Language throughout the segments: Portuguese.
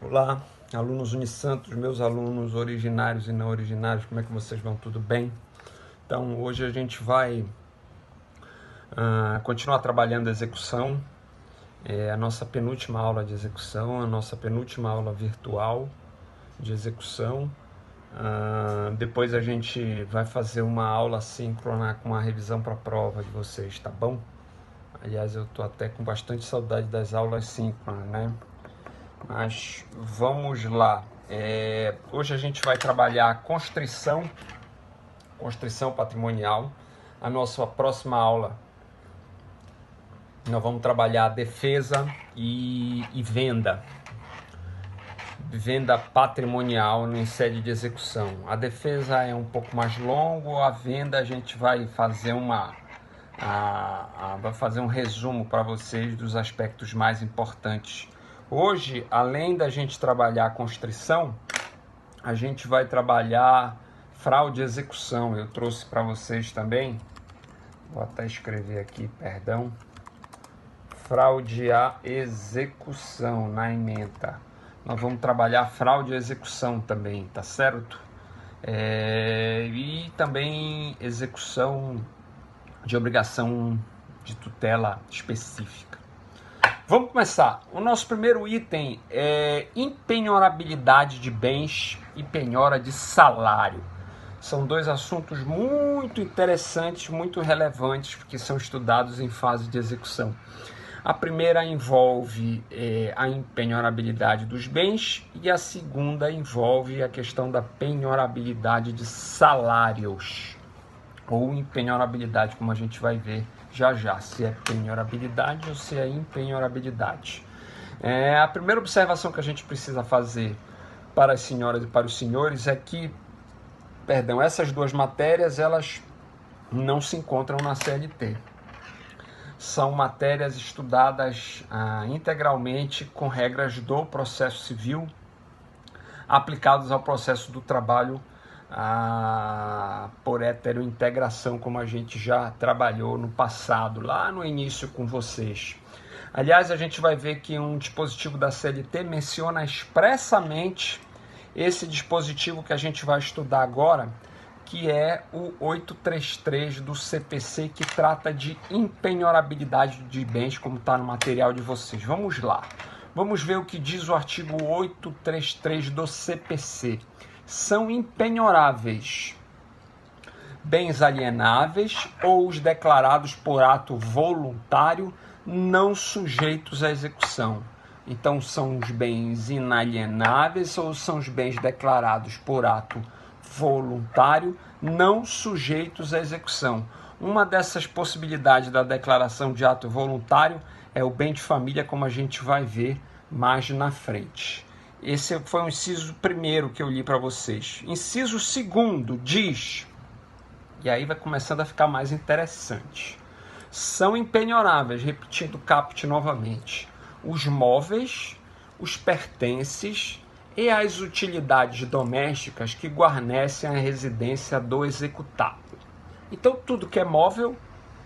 Olá, alunos Unisantos, meus alunos originários e não originários, como é que vocês vão? Tudo bem? Então, hoje a gente vai continuar trabalhando a execução, a nossa penúltima aula de execução, a nossa penúltima aula virtual de execução. Depois a gente vai fazer uma aula síncrona com a revisão para a prova de vocês, tá bom? Aliás, eu estou até com bastante saudade das aulas síncronas, né? Mas vamos lá. Hoje a gente vai trabalhar constrição patrimonial. A nossa próxima aula nós vamos trabalhar defesa e venda patrimonial em sede de execução. A defesa é um pouco mais longo, a venda a gente vai fazer vai fazer um resumo para vocês dos aspectos mais importantes. Hoje, além da gente trabalhar a constrição, a gente vai trabalhar fraude e execução. Eu trouxe para vocês também, vou até escrever aqui, perdão, fraude à execução na ementa. Nós vamos trabalhar fraude e execução também, tá certo? E também execução de obrigação de tutela específica. Vamos começar. O nosso primeiro item é impenhorabilidade de bens e penhora de salário. São dois assuntos muito interessantes, muito relevantes, que são estudados em fase de execução. A primeira envolve a impenhorabilidade dos bens e a segunda envolve a questão da penhorabilidade de salários, ou impenhorabilidade, como a gente vai ver já, se é penhorabilidade ou se é impenhorabilidade. A primeira observação que a gente precisa fazer para as senhoras e para os senhores é que, essas duas matérias, elas não se encontram na CLT. São matérias estudadas integralmente com regras do processo civil aplicadas ao processo do trabalho por heterointegração, como a gente já trabalhou no passado, lá no início com vocês. Aliás, a gente vai ver que um dispositivo da CLT menciona expressamente esse dispositivo que a gente vai estudar agora, que é o 833 do CPC, que trata de impenhorabilidade de bens, como está no material de vocês. Vamos lá. Vamos ver o que diz o artigo 833 do CPC. São impenhoráveis bens alienáveis ou os declarados por ato voluntário não sujeitos à execução. Então, são os bens inalienáveis ou são os bens declarados por ato voluntário não sujeitos à execução. Uma dessas possibilidades da declaração de ato voluntário é o bem de família, como a gente vai ver mais na frente. Esse foi o inciso primeiro que eu li para vocês. Inciso segundo diz, e aí vai começando a ficar mais interessante. São impenhoráveis, repetindo o caput novamente, os móveis, os pertences e as utilidades domésticas que guarnecem a residência do executado. Então, tudo que é móvel,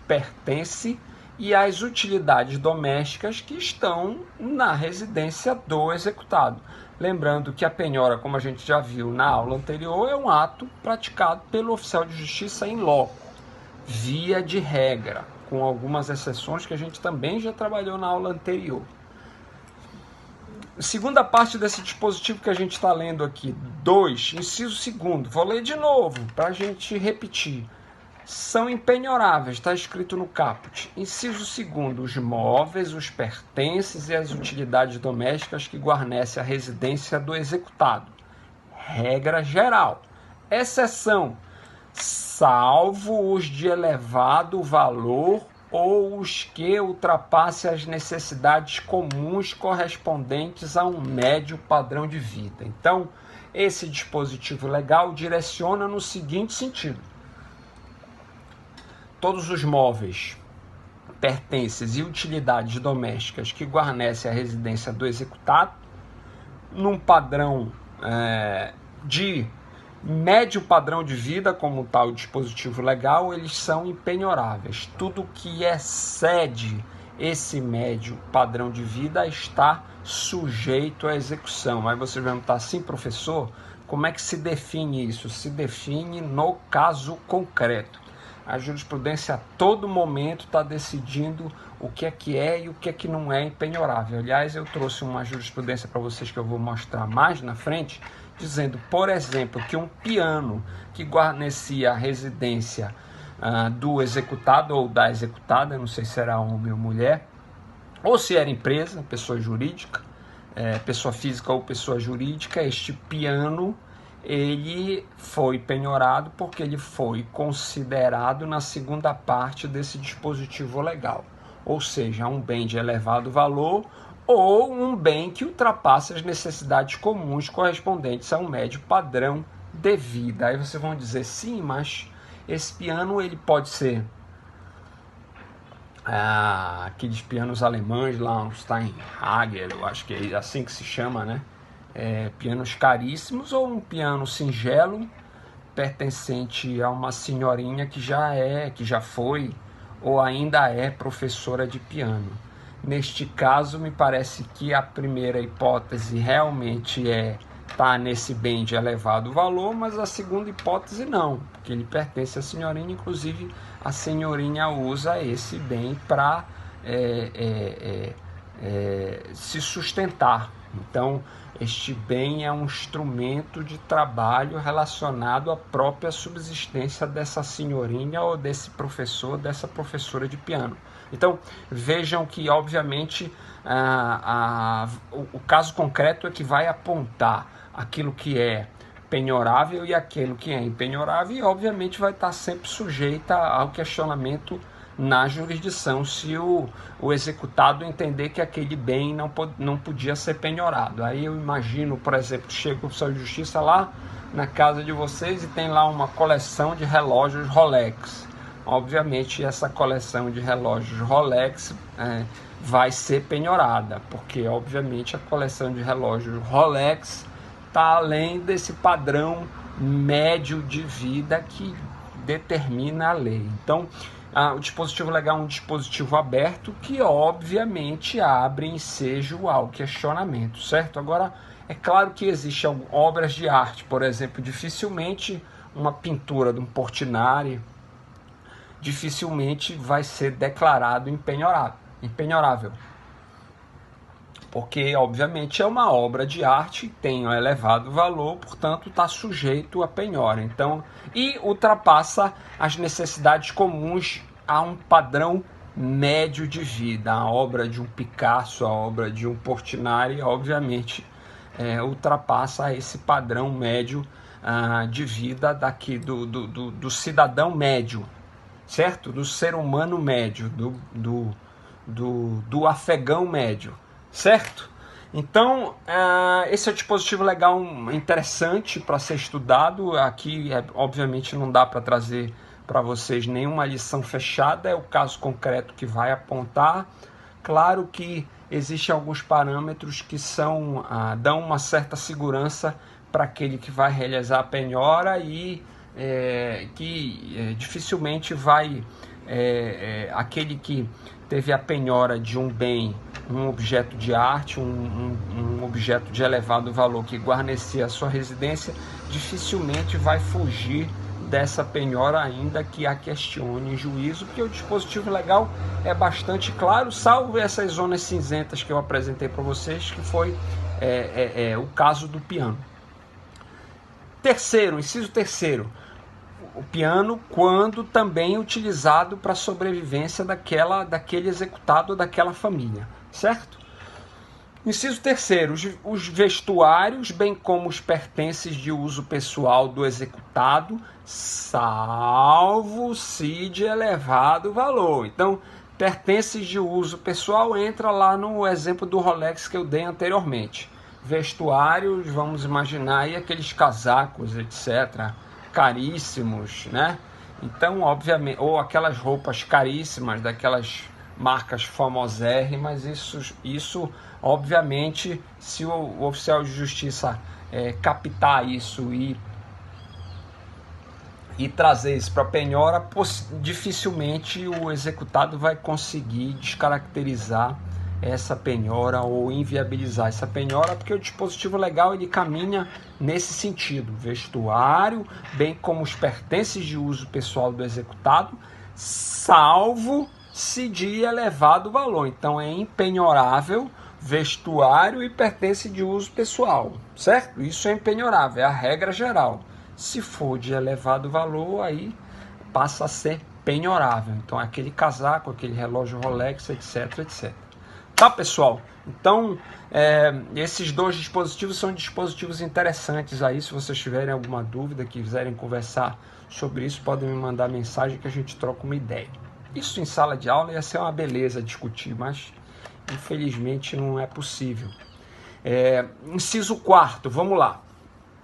pertence, e as utilidades domésticas que estão na residência do executado. Lembrando que a penhora, como a gente já viu na aula anterior, é um ato praticado pelo oficial de justiça in loco, via de regra, com algumas exceções que a gente também já trabalhou na aula anterior. Segunda parte desse dispositivo que a gente está lendo aqui, 2, inciso segundo, vou ler de novo para a gente repetir. São impenhoráveis, está escrito no caput. Inciso segundo, os móveis, os pertences e as utilidades domésticas que guarnecem a residência do executado. Regra geral. Exceção, salvo os de elevado valor ou os que ultrapassem as necessidades comuns correspondentes a um médio padrão de vida. Então, esse dispositivo legal direciona no seguinte sentido: todos os móveis, pertences e utilidades domésticas que guarnecem a residência do executado, num padrão de médio padrão de vida, como tal dispositivo legal, eles são impenhoráveis. Tudo que excede esse médio padrão de vida está sujeito à execução. Aí você vai perguntar assim, professor, como é que se define isso? Se define no caso concreto. A jurisprudência a todo momento está decidindo o que é e o que não é impenhorável. Aliás, eu trouxe uma jurisprudência para vocês que eu vou mostrar mais na frente, dizendo, por exemplo, que um piano que guarnecia a residência do executado ou da executada, não sei se era homem ou mulher, ou se era empresa, pessoa jurídica, pessoa física ou pessoa jurídica, este piano ele foi penhorado porque ele foi considerado na segunda parte desse dispositivo legal, ou seja, um bem de elevado valor ou um bem que ultrapasse as necessidades comuns correspondentes a um médio padrão de vida. Aí vocês vão dizer, sim, mas esse piano ele pode ser aqueles pianos alemães lá, um Steinhager, eu acho que é assim que se chama, né? Pianos caríssimos, ou um piano singelo pertencente a uma senhorinha que já foi ou ainda é professora de piano. Neste caso, me parece que a primeira hipótese realmente tá nesse bem de elevado valor, mas a segunda hipótese não, porque ele pertence à senhorinha, inclusive a senhorinha usa esse bem para se sustentar. Então, este bem é um instrumento de trabalho relacionado à própria subsistência dessa senhorinha ou desse professor, dessa professora de piano. Então, vejam que, obviamente, o caso concreto é que vai apontar aquilo que é penhorável e aquilo que é impenhorável, e, obviamente, vai estar sempre sujeita ao questionamento na jurisdição, se o executado entender que aquele bem não podia ser penhorado. Aí eu imagino, por exemplo, chega o oficial de justiça lá na casa de vocês e tem lá uma coleção de relógios Rolex. Obviamente essa coleção de relógios Rolex vai ser penhorada, porque obviamente a coleção de relógios Rolex está além desse padrão médio de vida que determina a lei. Então, o dispositivo legal é um dispositivo aberto que, obviamente, abre ensejo ao questionamento, certo? Agora, é claro que existem obras de arte, por exemplo, dificilmente uma pintura de um Portinari dificilmente vai ser declarado impenhorável. Porque, obviamente, é uma obra de arte, tem um elevado valor, portanto, está sujeito a penhora. Então, e ultrapassa as necessidades comuns a um padrão médio de vida. A obra de um Picasso, a obra de um Portinari, obviamente, ultrapassa esse padrão médio de vida daqui do cidadão médio, certo? Do ser humano médio, do afegão médio. Certo? Então, esse é um dispositivo legal interessante para ser estudado. Aqui, obviamente, não dá para trazer para vocês nenhuma lição fechada, é o caso concreto que vai apontar. Claro que existem alguns parâmetros que dão uma certa segurança para aquele que vai realizar a penhora e que dificilmente vai... aquele que teve a penhora de um bem, um objeto de arte, um objeto de elevado valor que guarnecia a sua residência, dificilmente vai fugir dessa penhora, ainda que a questione em juízo, porque o dispositivo legal é bastante claro, salvo essas zonas cinzentas que eu apresentei para vocês, que foi o caso do piano. Inciso terceiro, o piano quando também utilizado para a sobrevivência daquele executado ou daquela família, certo? Inciso terceiro, os vestuários, bem como os pertences de uso pessoal do executado, salvo se de elevado valor. Então, pertences de uso pessoal entra lá no exemplo do Rolex que eu dei anteriormente. Vestuários, vamos imaginar aí aqueles casacos, etc., caríssimos, né? Então, obviamente, ou aquelas roupas caríssimas daquelas marcas famosérrimas, isso obviamente, se o oficial de justiça captar isso e trazer isso para a penhora, dificilmente o executado vai conseguir descaracterizar essa penhora ou inviabilizar essa penhora, porque o dispositivo legal ele caminha nesse sentido: vestuário, bem como os pertences de uso pessoal do executado, salvo se de elevado valor. Então é impenhorável vestuário e pertence de uso pessoal, certo? Isso é impenhorável, é a regra geral. Se for de elevado valor, aí passa a ser penhorável. Então é aquele casaco, aquele relógio Rolex, etc, etc. Tá, pessoal? Então, esses dois dispositivos são dispositivos interessantes aí. Se vocês tiverem alguma dúvida, quiserem conversar sobre isso, podem me mandar mensagem que a gente troca uma ideia. Isso em sala de aula ia ser uma beleza discutir, mas infelizmente não é possível. Inciso 4, vamos lá.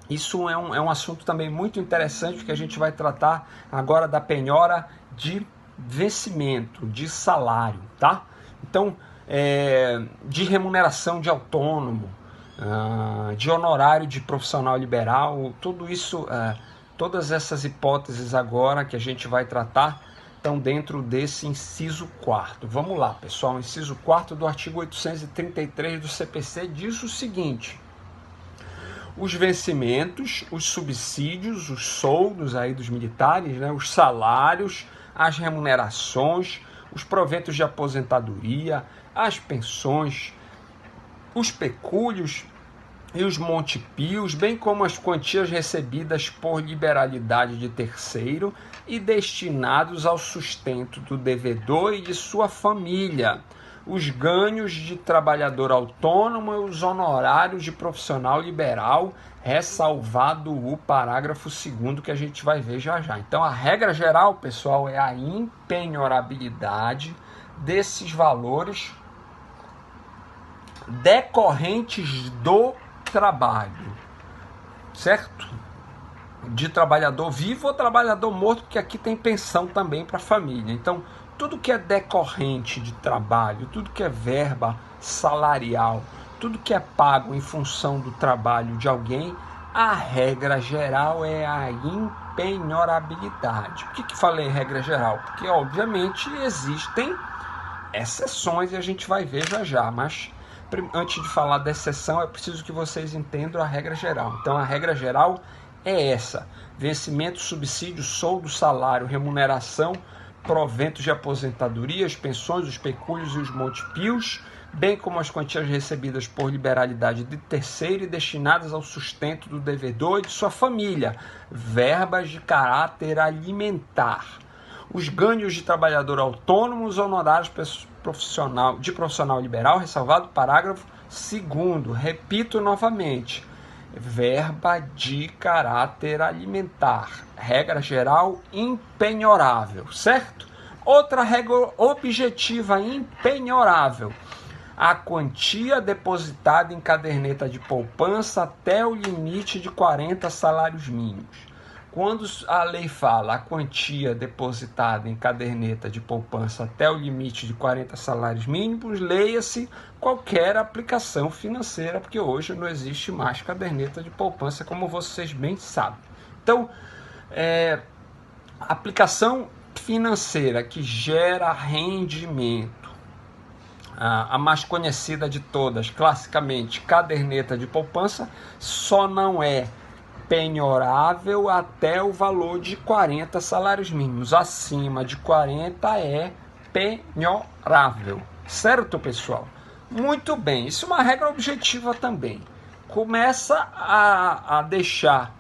Isso é um assunto também muito interessante, porque a gente vai tratar agora da penhora de vencimento, de salário, tá? Então, de remuneração de autônomo, de honorário de profissional liberal, tudo isso, todas essas hipóteses agora que a gente vai tratar estão dentro desse inciso 4º. Vamos lá, pessoal. O inciso 4º do artigo 833 do CPC diz o seguinte: os vencimentos, os subsídios, os soldos aí dos militares, né, os salários, as remunerações, os proventos de aposentadoria, as pensões, os pecúlios e os montepios, bem como as quantias recebidas por liberalidade de terceiro e destinados ao sustento do devedor e de sua família, os ganhos de trabalhador autônomo e os honorários de profissional liberal, ressalvado o parágrafo 2º que a gente vai ver já já. Então a regra geral, pessoal, é a impenhorabilidade desses valores decorrentes do trabalho, certo? De trabalhador vivo ou trabalhador morto, porque aqui tem pensão também para a família. Então, tudo que é decorrente de trabalho, tudo que é verba salarial, tudo que é pago em função do trabalho de alguém, a regra geral é a impenhorabilidade. Por que falei regra geral? Porque, obviamente, existem exceções e a gente vai ver já já, mas antes de falar da exceção, é preciso que vocês entendam a regra geral. Então, a regra geral é essa: vencimento, subsídio, soldo, salário, remuneração, proventos de aposentadoria, as pensões, os pecúlios e os montepios, bem como as quantias recebidas por liberalidade de terceiro e destinadas ao sustento do devedor e de sua família, verbas de caráter alimentar, os ganhos de trabalhador autônomo, os honorários de profissional liberal, ressalvado o parágrafo 2º. Repito novamente: verba de caráter alimentar, regra geral impenhorável, certo? Outra regra objetiva impenhorável: a quantia depositada em caderneta de poupança até o limite de 40 salários mínimos. Quando a lei fala a quantia depositada em caderneta de poupança até o limite de 40 salários mínimos, leia-se qualquer aplicação financeira, porque hoje não existe mais caderneta de poupança, como vocês bem sabem. Então, aplicação financeira que gera rendimento, a mais conhecida de todas, classicamente, caderneta de poupança, só não é penhorável até o valor de 40 salários mínimos. Acima de 40 é penhorável. Certo, pessoal? Muito bem. Isso é uma regra objetiva também. Começa a deixar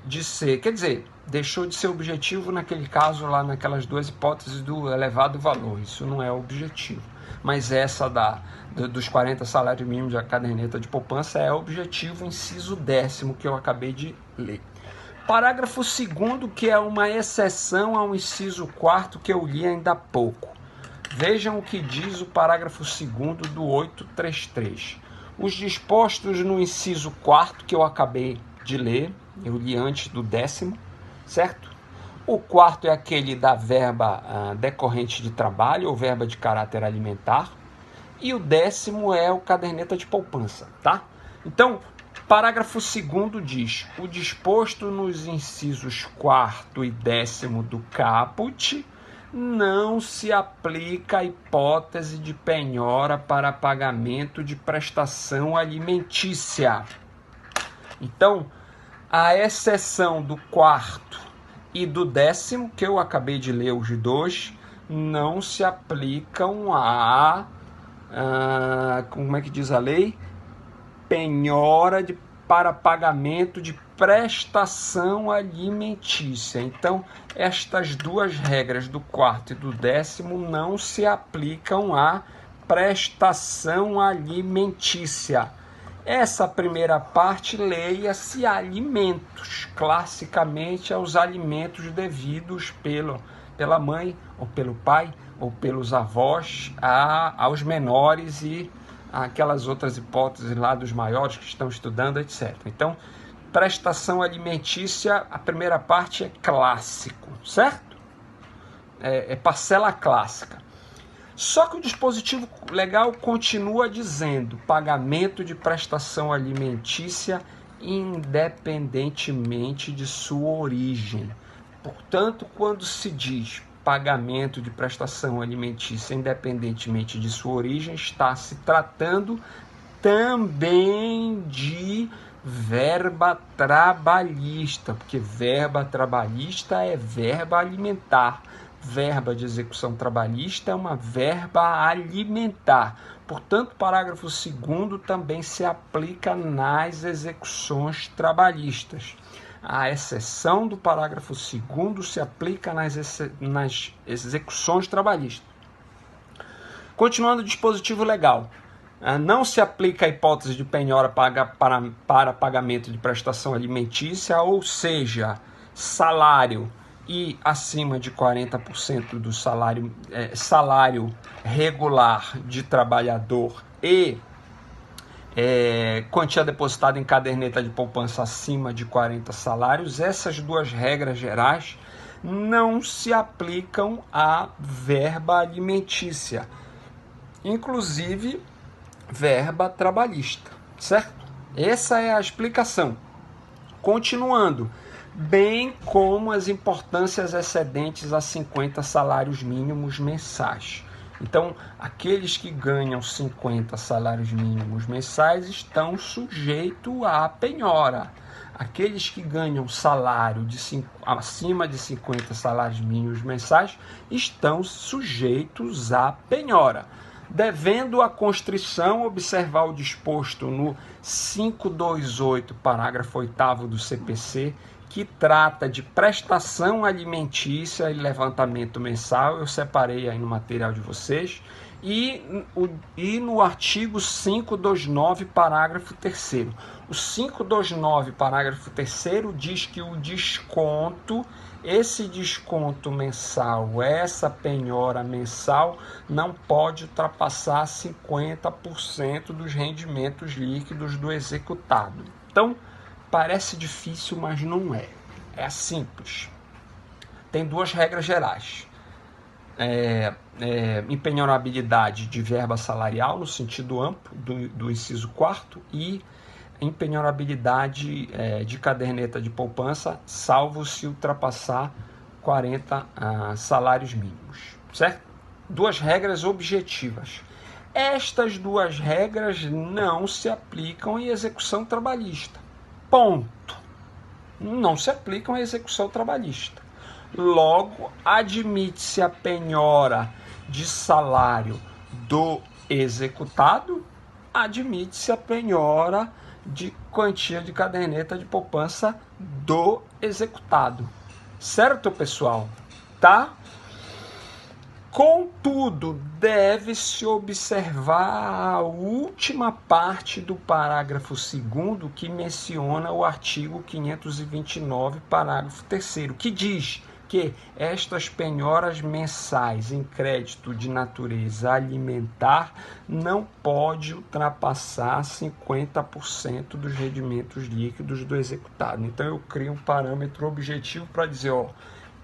de ser, quer dizer, deixou de ser objetivo naquele caso lá, naquelas duas hipóteses do elevado valor. Isso não é objetivo. Mas essa dos 40 salários mínimos da caderneta de poupança é objetivo, inciso 10º que eu acabei de ler. Parágrafo 2º, que é uma exceção ao inciso 4º que eu li ainda há pouco. Vejam o que diz o parágrafo 2º do 833. Os dispostos no inciso 4º que eu acabei de ler, eu li antes do 10º, certo? O 4º é aquele da verba decorrente de trabalho ou verba de caráter alimentar. E o 10º é o caderneta de poupança, tá? Então, Parágrafo 2º diz: o disposto nos incisos 4º e 10º do caput não se aplica a hipótese de penhora para pagamento de prestação alimentícia. Então, a exceção do 4º e do 10º, que eu acabei de ler os dois, não se aplicam como é que diz a lei? Penhora para pagamento de prestação alimentícia. Então, estas duas regras do 4º e do 10º não se aplicam à prestação alimentícia. Essa primeira parte leia-se alimentos, classicamente aos alimentos devidos pela mãe, ou pelo pai, ou pelos avós, aos menores e aquelas outras hipóteses lá dos maiores que estão estudando, etc. Então, prestação alimentícia, a primeira parte é clássico, certo? É parcela clássica. Só que o dispositivo legal continua dizendo pagamento de prestação alimentícia independentemente de sua origem. Portanto, quando se diz pagamento de prestação alimentícia independentemente de sua origem, está se tratando também de verba trabalhista, porque verba trabalhista é verba alimentar. Verba de execução trabalhista é uma verba alimentar. Portanto, parágrafo 2º também se aplica nas execuções trabalhistas. A exceção do parágrafo 2º se aplica nas execuções trabalhistas. Continuando o dispositivo legal. Não se aplica a hipótese de penhora para pagamento de prestação alimentícia, ou seja, salário e acima de 40% do salário regular de trabalhador e quantia depositada em caderneta de poupança acima de 40 salários. Essas duas regras gerais não se aplicam à verba alimentícia, inclusive verba trabalhista, certo? Essa é a explicação. Continuando, bem como as importâncias excedentes a 50 salários mínimos mensais. Então, aqueles que ganham 50 salários mínimos mensais estão sujeitos à penhora. Aqueles que ganham salário acima de 50 salários mínimos mensais estão sujeitos à penhora. Devendo a constrição observar o disposto no 528, parágrafo 8º do CPC, que trata de prestação alimentícia e levantamento mensal. Eu separei aí no material de vocês. E no artigo 529, parágrafo 3º. O 529, parágrafo 3º, diz que o desconto, esse desconto mensal, essa penhora mensal, não pode ultrapassar 50% dos rendimentos líquidos do executado. Então, parece difícil, mas não é. É simples. Tem duas regras gerais. Impenhorabilidade de verba salarial, no sentido amplo do inciso 4º, e impenhorabilidade de caderneta de poupança, salvo se ultrapassar 40 salários mínimos. Certo? Duas regras objetivas. Estas duas regras não se aplicam em execução trabalhista. Ponto. Não se aplicam à execução trabalhista. Logo, admite-se a penhora de salário do executado, admite-se a penhora de quantia de caderneta de poupança do executado. Certo, pessoal? Tá? Contudo, deve-se observar a última parte do parágrafo 2º, que menciona o artigo 529, parágrafo 3º, que diz que estas penhoras mensais em crédito de natureza alimentar não pode ultrapassar 50% dos rendimentos líquidos do executado. Então eu crio um parâmetro objetivo para dizer,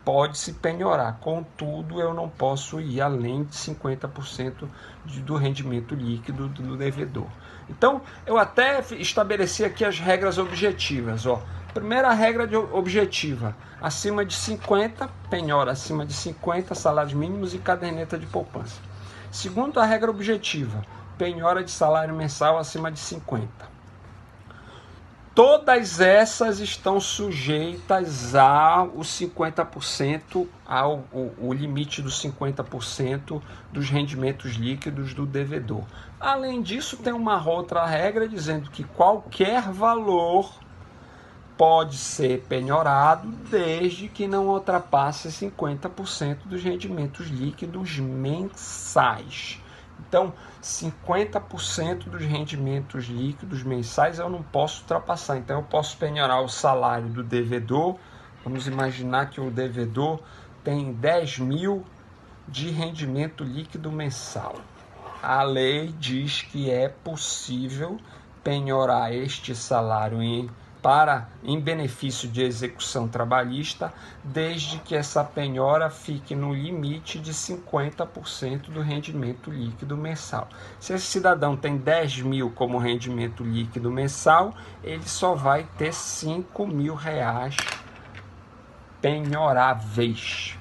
pode-se penhorar, contudo eu não posso ir além de 50% do rendimento líquido do devedor. Então, eu até estabeleci aqui as regras objetivas. Ó. Primeira regra objetiva, acima de 50, penhora acima de 50, salários mínimos e caderneta de poupança. Segunda regra objetiva, penhora de salário mensal acima de 50. Todas essas estão sujeitas ao 50%, o limite dos 50% dos rendimentos líquidos do devedor. Além disso, tem uma outra regra dizendo que qualquer valor pode ser penhorado desde que não ultrapasse 50% dos rendimentos líquidos mensais. Então, 50% dos rendimentos líquidos mensais eu não posso ultrapassar. Então, eu posso penhorar o salário do devedor. Vamos imaginar que o devedor tem 10 mil de rendimento líquido mensal. A lei diz que é possível penhorar este salário em benefício de execução trabalhista, desde que essa penhora fique no limite de 50% do rendimento líquido mensal. Se esse cidadão tem 10 mil como rendimento líquido mensal, ele só vai ter 5 mil reais penhoráveis.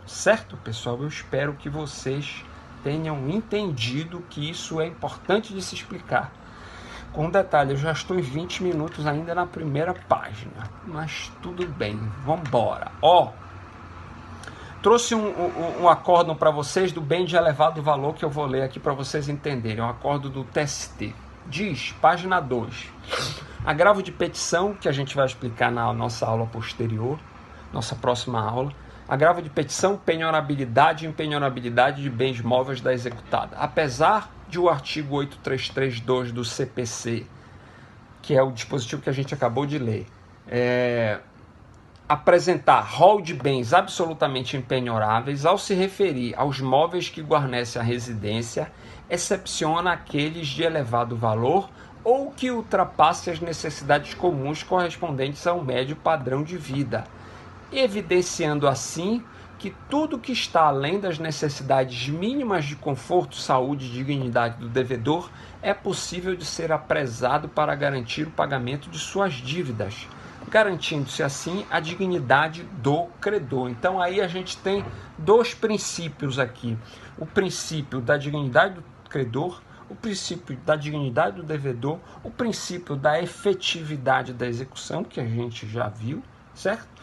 Certo, pessoal? Eu espero que vocês tenham entendido que isso é importante de se explicar. Com detalhe, eu já estou em 20 minutos ainda na primeira página, mas tudo bem, vamos embora. Trouxe um acórdão para vocês do bem de elevado valor que eu vou ler aqui para vocês entenderem, um acórdão do TST. Diz, página 2, agravo de petição, que a gente vai explicar na nossa aula posterior, nossa próxima aula, agravo de petição, penhorabilidade e impenhorabilidade de bens móveis da executada. Apesar de o artigo 8332 do CPC, que é o dispositivo que a gente acabou de ler, apresentar rol de bens absolutamente impenhoráveis, ao se referir aos móveis que guarnecem a residência, excepciona aqueles de elevado valor ou que ultrapassem as necessidades comuns correspondentes ao médio padrão de vida, evidenciando assim que tudo que está além das necessidades mínimas de conforto, saúde e dignidade do devedor é possível de ser apresado para garantir o pagamento de suas dívidas, garantindo-se assim a dignidade do credor. Então aí a gente tem dois princípios aqui, o princípio da dignidade do credor, o princípio da dignidade do devedor, o princípio da efetividade da execução, que a gente já viu, certo?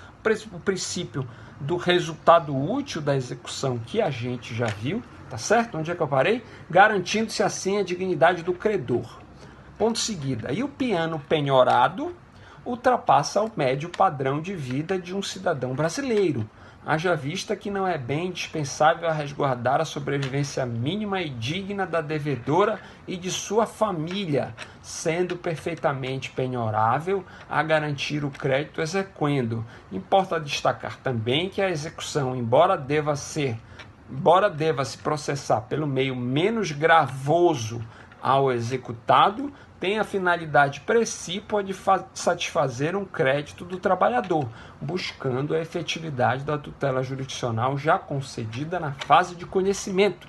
O princípio do resultado útil da execução, que a gente já viu, tá certo? Onde é que eu parei? Garantindo-se assim a dignidade do credor. Ponto seguida. E o piano penhorado ultrapassa o médio padrão de vida de um cidadão brasileiro, haja vista que não é bem indispensável a resguardar a sobrevivência mínima e digna da devedora e de sua família, sendo perfeitamente penhorável a garantir o crédito exequendo. Importa destacar também que a execução, embora deva se processar pelo meio menos gravoso ao executado, tem a finalidade precípua de satisfazer um crédito do trabalhador, buscando a efetividade da tutela jurisdicional já concedida na fase de conhecimento,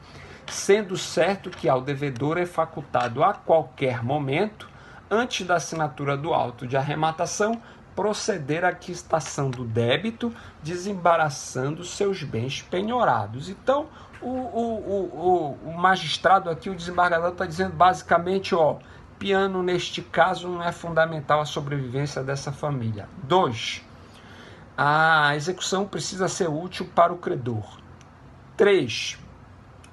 sendo certo que ao devedor é facultado a qualquer momento, antes da assinatura do auto de arrematação, proceder à quitação do débito, desembaraçando seus bens penhorados. Então, o magistrado aqui, o desembargador, está dizendo basicamente, piano neste caso não é fundamental a sobrevivência dessa família. 2. A execução precisa ser útil para o credor. 3.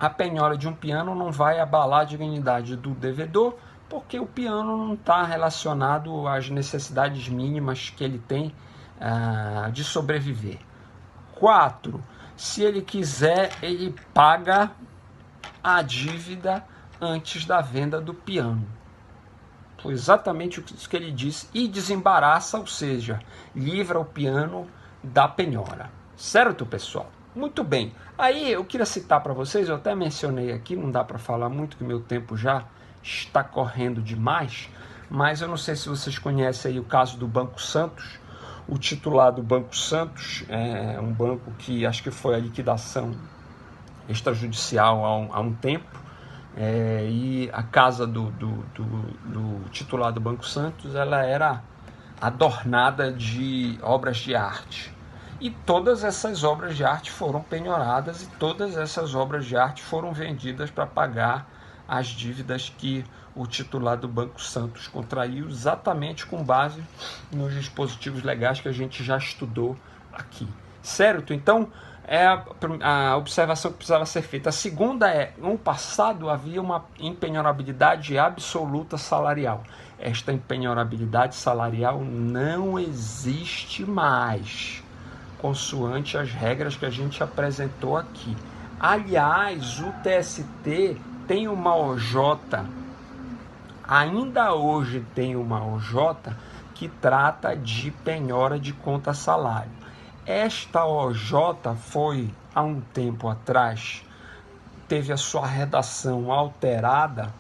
A penhora de um piano não vai abalar a dignidade do devedor, porque o piano não está relacionado às necessidades mínimas que ele tem de sobreviver. 4. Se ele quiser, ele paga a dívida antes da venda do piano. Foi exatamente isso que ele disse. E desembaraça, ou seja, livra o piano da penhora. Certo, pessoal? Muito bem. Aí eu queria citar para vocês, eu até mencionei aqui, não dá para falar muito, que meu tempo já está correndo demais, mas eu não sei se vocês conhecem aí o caso do Banco Santos. O titular do Banco Santos é um banco que acho que foi a liquidação extrajudicial há um tempo, e a casa do titular do Banco Santos, ela era adornada de obras de arte. E todas essas obras de arte foram penhoradas e todas essas obras de arte foram vendidas para pagar as dívidas que o titular do Banco Santos contraiu, exatamente com base nos dispositivos legais que a gente já estudou aqui. Certo? Então, é a observação que precisava ser feita. A segunda é, no passado havia uma impenhorabilidade absoluta salarial. Esta impenhorabilidade salarial não existe mais, consoante as regras que a gente apresentou aqui. Aliás, o TST tem uma OJ, ainda hoje tem uma OJ que trata de penhora de conta salário. Esta OJ foi, há um tempo atrás, teve a sua redação alterada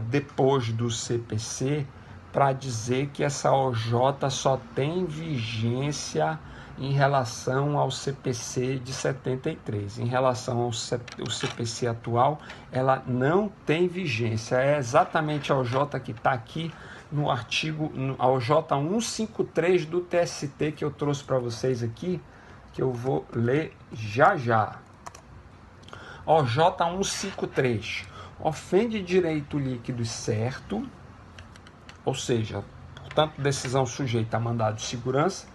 depois do CPC, para dizer que essa OJ só tem vigência em relação ao CPC de 73. Em relação ao CPC atual, ela não tem vigência. É exatamente a OJ que está aqui no artigo, a OJ 153 do TST, que eu trouxe para vocês aqui, que eu vou ler já já. OJ 153. Ofende direito líquido certo, ou seja, portanto, decisão sujeita a mandado de segurança,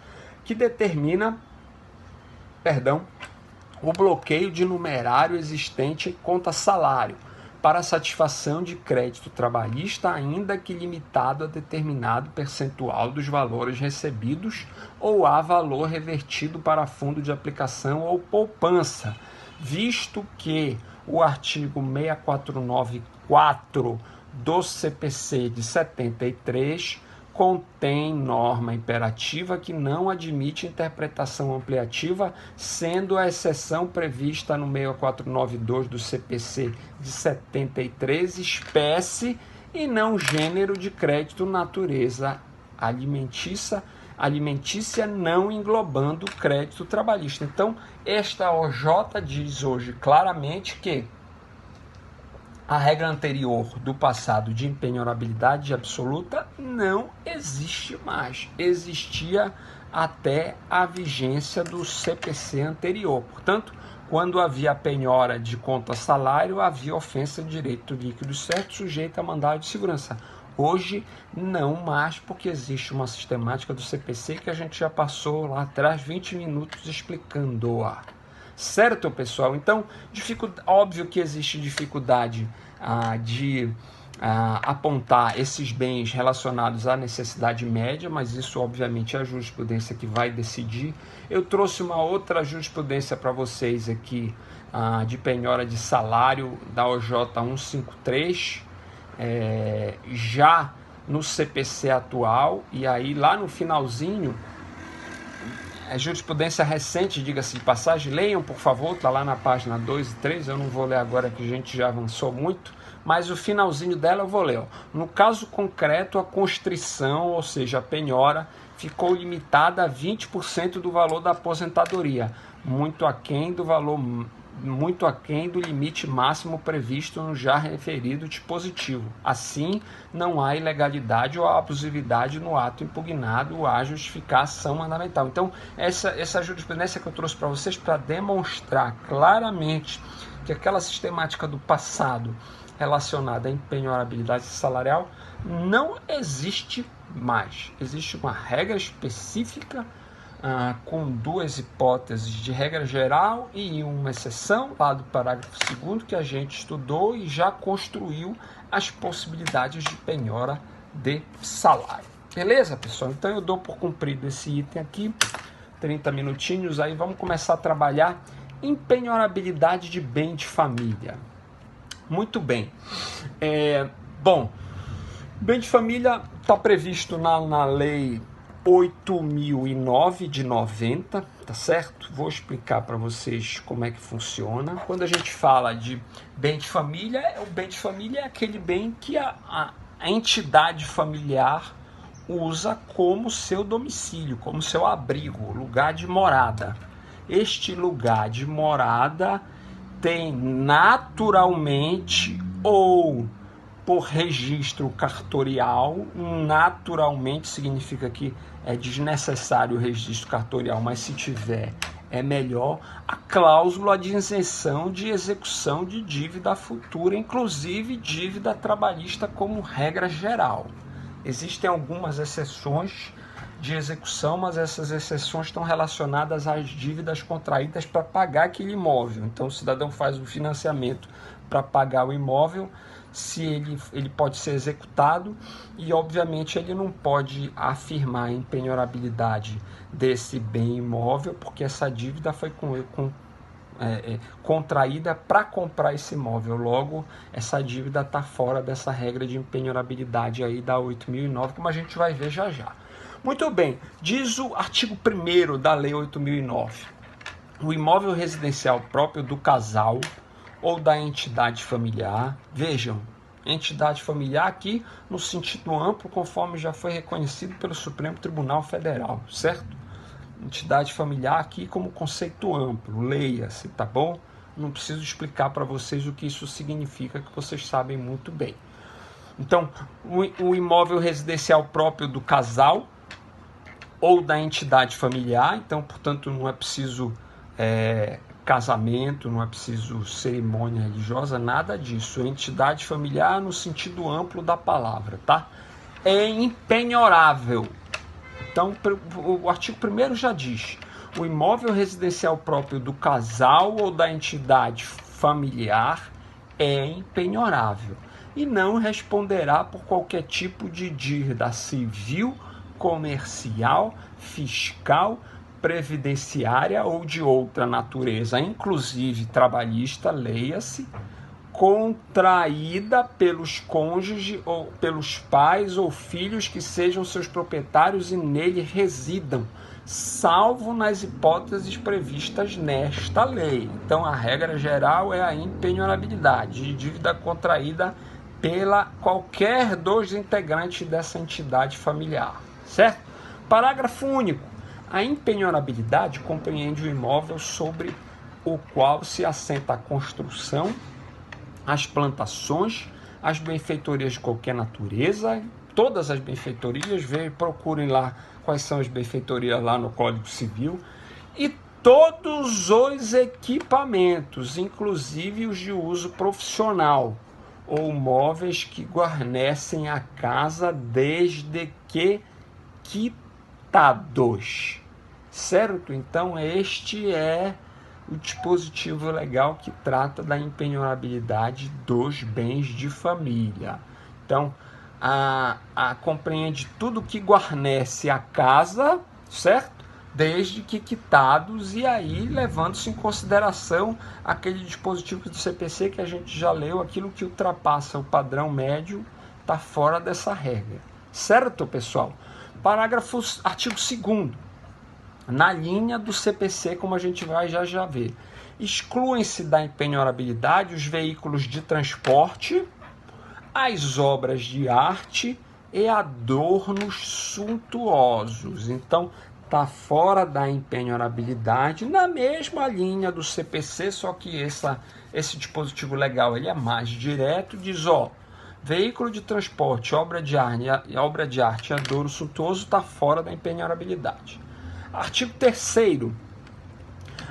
que determina, o bloqueio de numerário existente em conta salário para satisfação de crédito trabalhista, ainda que limitado a determinado percentual dos valores recebidos ou a valor revertido para fundo de aplicação ou poupança, visto que o artigo 6494 do CPC de 73 contém norma imperativa que não admite interpretação ampliativa, sendo a exceção prevista no 6492 do CPC de 73 espécie e não gênero de crédito natureza alimentícia, não englobando crédito trabalhista. Então, esta OJ diz hoje claramente que a regra anterior do passado de impenhorabilidade absoluta não existe mais. Existia até a vigência do CPC anterior. Portanto, quando havia penhora de conta salário, havia ofensa de direito líquido certo sujeita a mandado de segurança. Hoje, não mais, porque existe uma sistemática do CPC que a gente já passou lá atrás 20 minutos explicando-a. Certo, pessoal? Então, óbvio que existe dificuldade de apontar esses bens relacionados à necessidade média, mas isso, obviamente, é a jurisprudência que vai decidir. Eu trouxe uma outra jurisprudência para vocês aqui, de penhora de salário, da OJ 153, já no CPC atual, e aí lá no finalzinho, a jurisprudência recente, diga-se de passagem, leiam por favor, está lá na página 2 e 3, eu não vou ler agora que a gente já avançou muito, mas o finalzinho dela eu vou ler. No caso concreto, a constrição, ou seja, a penhora, ficou limitada a 20% do valor da aposentadoria, muito aquém do limite máximo previsto no já referido dispositivo. Assim, não há ilegalidade ou abusividade no ato impugnado ou a justificar a ação mandamental. Então, essa jurisprudência que eu trouxe para vocês para demonstrar claramente que aquela sistemática do passado relacionada à impenhorabilidade salarial não existe mais. Existe uma regra específica com duas hipóteses de regra geral e uma exceção, lá do parágrafo 2º, que a gente estudou e já construiu as possibilidades de penhora de salário. Beleza, pessoal? Então eu dou por cumprido esse item aqui, 30 minutinhos, aí vamos começar a trabalhar impenhorabilidade de bem de família. Muito bem. Bom, bem de família está previsto na lei 8.009 de 90, tá certo? Vou explicar para vocês como é que funciona. Quando a gente fala de bem de família, o bem de família é aquele bem que a entidade familiar usa como seu domicílio, como seu abrigo, lugar de morada. Este lugar de morada tem naturalmente ou por registro cartorial. Naturalmente significa que é desnecessário o registro cartorial, mas se tiver é melhor, a cláusula de isenção de execução de dívida futura, inclusive dívida trabalhista como regra geral. Existem algumas exceções de execução, mas essas exceções estão relacionadas às dívidas contraídas para pagar aquele imóvel. Então o cidadão faz um financiamento para pagar o imóvel, se ele pode ser executado e obviamente ele não pode afirmar a empenhorabilidade desse bem imóvel, porque essa dívida foi contraída para comprar esse imóvel. Logo, essa dívida está fora dessa regra de empenhorabilidade aí da 8.009, como a gente vai ver já já. Muito bem, diz o artigo 1º da Lei 8.009, o imóvel residencial próprio do casal ou da entidade familiar. Vejam, entidade familiar aqui no sentido amplo, conforme já foi reconhecido pelo Supremo Tribunal Federal, certo? Entidade familiar aqui como conceito amplo, leia-se, tá bom? Não preciso explicar para vocês o que isso significa, que vocês sabem muito bem. Então, o imóvel residencial próprio do casal ou da entidade familiar, então, portanto, não é preciso casamento, não é preciso cerimônia religiosa, nada disso. Entidade familiar no sentido amplo da palavra, tá? É impenhorável. Então, o artigo 1º já diz: o imóvel residencial próprio do casal ou da entidade familiar é impenhorável e não responderá por qualquer tipo de dívida civil, comercial, fiscal, previdenciária ou de outra natureza, inclusive trabalhista, leia-se, contraída pelos cônjuges ou pelos pais ou filhos que sejam seus proprietários e nele residam, salvo nas hipóteses previstas nesta lei. Então, a regra geral é a impenhorabilidade de dívida contraída pela qualquer dos integrantes dessa entidade familiar, certo? Parágrafo único. A impenhorabilidade compreende o imóvel sobre o qual se assenta a construção, as plantações, as benfeitorias de qualquer natureza, todas as benfeitorias, procurem lá quais são as benfeitorias lá no Código Civil, e todos os equipamentos, inclusive os de uso profissional, ou móveis que guarnecem a casa desde que quitados, certo? Então este é o dispositivo legal que trata da impenhorabilidade dos bens de família. Então, compreende tudo que guarnece a casa, certo? Desde que quitados, e aí levando-se em consideração aquele dispositivo do CPC que a gente já leu, aquilo que ultrapassa o padrão médio está fora dessa regra. Certo, pessoal? Artigo 2º. Na linha do CPC, como a gente vai já ver. Excluem-se da impenhorabilidade os veículos de transporte, as obras de arte e adornos suntuosos. Então, está fora da impenhorabilidade, na mesma linha do CPC, só que esse dispositivo legal ele é mais direto, diz, veículo de transporte, obra de arte e adorno suntuoso está fora da impenhorabilidade. Artigo 3º.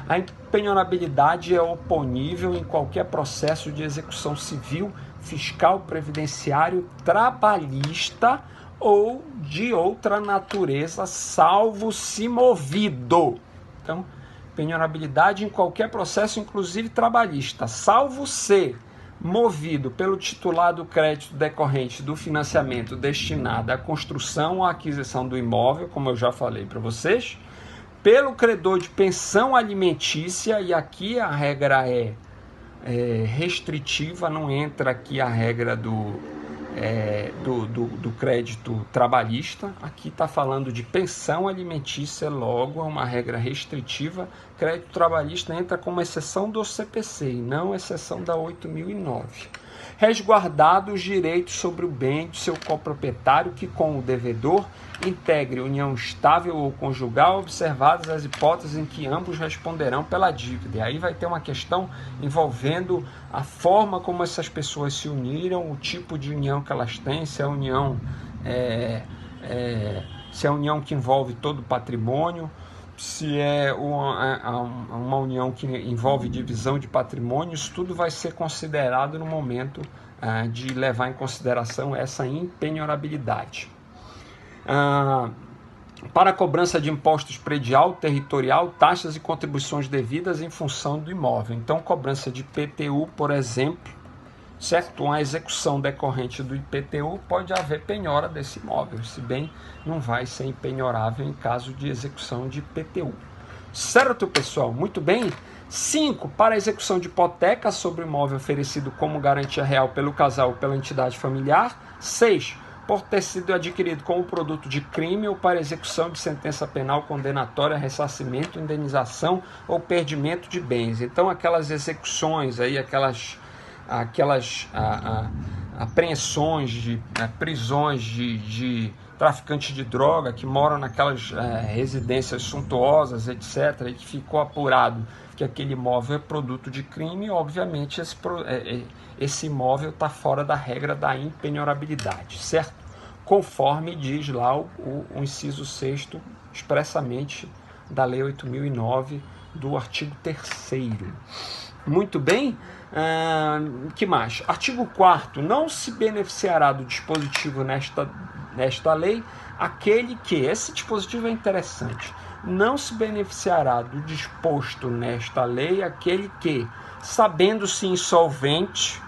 A impenhorabilidade é oponível em qualquer processo de execução civil, fiscal, previdenciário, trabalhista ou de outra natureza, salvo se movido. Então, penhorabilidade em qualquer processo, inclusive trabalhista, salvo ser movido pelo titular do crédito decorrente do financiamento destinado à construção ou à aquisição do imóvel, como eu já falei para vocês, pelo credor de pensão alimentícia, e aqui a regra é restritiva, não entra aqui a regra do crédito trabalhista. Aqui está falando de pensão alimentícia, logo é uma regra restritiva. Crédito trabalhista entra como exceção do CPC e não exceção da 8.009. resguardados os direitos sobre o bem de seu coproprietário que com o devedor integre união estável ou conjugal, observadas as hipóteses em que ambos responderão pela dívida. E aí vai ter uma questão envolvendo a forma como essas pessoas se uniram, o tipo de união que elas têm, se é a união se é a união que envolve todo o patrimônio, se é uma união que envolve divisão de patrimônio. Isso tudo vai ser considerado no momento de levar em consideração essa impenhorabilidade. Para a cobrança de impostos predial, territorial, taxas e contribuições devidas em função do imóvel. Então, cobrança de IPTU, por exemplo, certo? Uma execução decorrente do IPTU, pode haver penhora desse imóvel, se bem não vai ser impenhorável em caso de execução de IPTU. Certo, pessoal? Muito bem. 5. Para a execução de hipoteca sobre o imóvel oferecido como garantia real pelo casal ou pela entidade familiar. 6. Por ter sido adquirido como produto de crime ou para execução de sentença penal condenatória, ressarcimento, indenização ou perdimento de bens. Então, aquelas execuções aí, aquelas apreensões, prisões de traficantes de droga que moram naquelas residências suntuosas, etc., e que ficou apurado que aquele imóvel é produto de crime, obviamente esse imóvel está fora da regra da impenhorabilidade, certo? Conforme diz lá o inciso 6º, expressamente, da Lei 8.009, do artigo 3º. Muito bem. Que mais? Artigo 4º. Não se beneficiará do dispositivo nesta lei aquele que, esse dispositivo é interessante, não se beneficiará do disposto nesta lei aquele que, sabendo-se insolvente,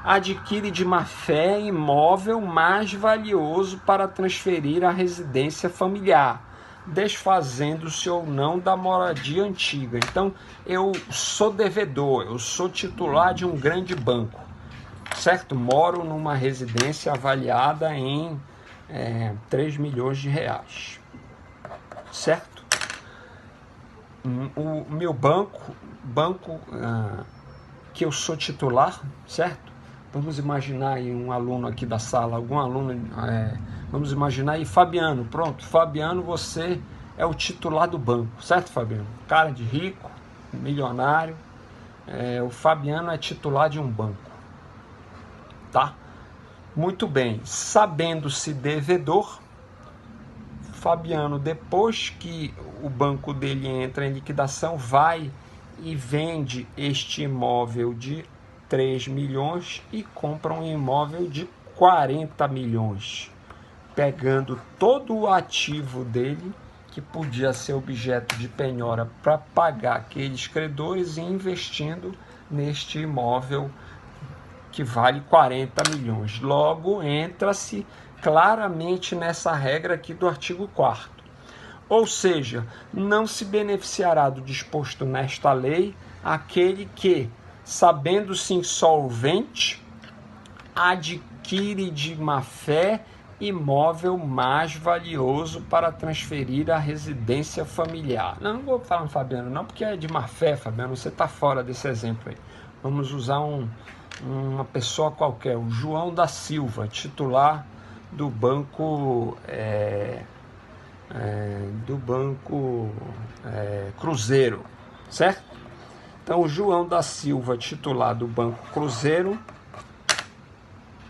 adquire de má-fé imóvel mais valioso para transferir à residência familiar, desfazendo-se ou não da moradia antiga. Então, eu sou devedor, eu sou titular de um grande banco, certo? Moro numa residência avaliada em 3 milhões de reais, certo? O meu banco que eu sou titular, certo? Vamos imaginar aí um aluno aqui da sala, algum aluno, vamos imaginar aí Fabiano, pronto, Fabiano, você é o titular do banco, certo, Fabiano? Cara de rico, milionário, o Fabiano é titular de um banco, tá? Muito bem, sabendo-se devedor, Fabiano, depois que o banco dele entra em liquidação, vai e vende este imóvel de 3 milhões e compra um imóvel de 40 milhões, pegando todo o ativo dele, que podia ser objeto de penhora, para pagar aqueles credores e investindo neste imóvel que vale 40 milhões. Logo, entra-se claramente nessa regra aqui do artigo 4º. Ou seja, não se beneficiará do disposto nesta lei aquele que, sabendo-se insolvente, adquire de má-fé imóvel mais valioso para transferir à residência familiar. Não vou falar no Fabiano não, porque é de má-fé, Fabiano, você está fora desse exemplo aí. Vamos usar uma pessoa qualquer, o João da Silva, titular do banco Cruzeiro, certo? Então, o João da Silva, titular do Banco Cruzeiro,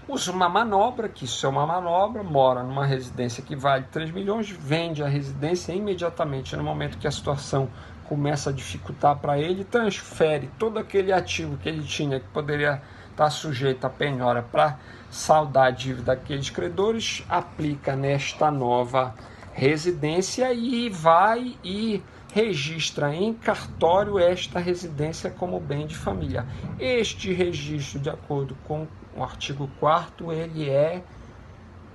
usa uma manobra, que isso é uma manobra, mora numa residência que vale 3 milhões, vende a residência imediatamente, no momento que a situação começa a dificultar para ele, transfere todo aquele ativo que ele tinha, que poderia estar sujeito a penhora, para saldar a dívida daqueles credores, aplica nesta nova residência e vai e registra em cartório esta residência como bem de família. Este registro, de acordo com o artigo 4º, ele é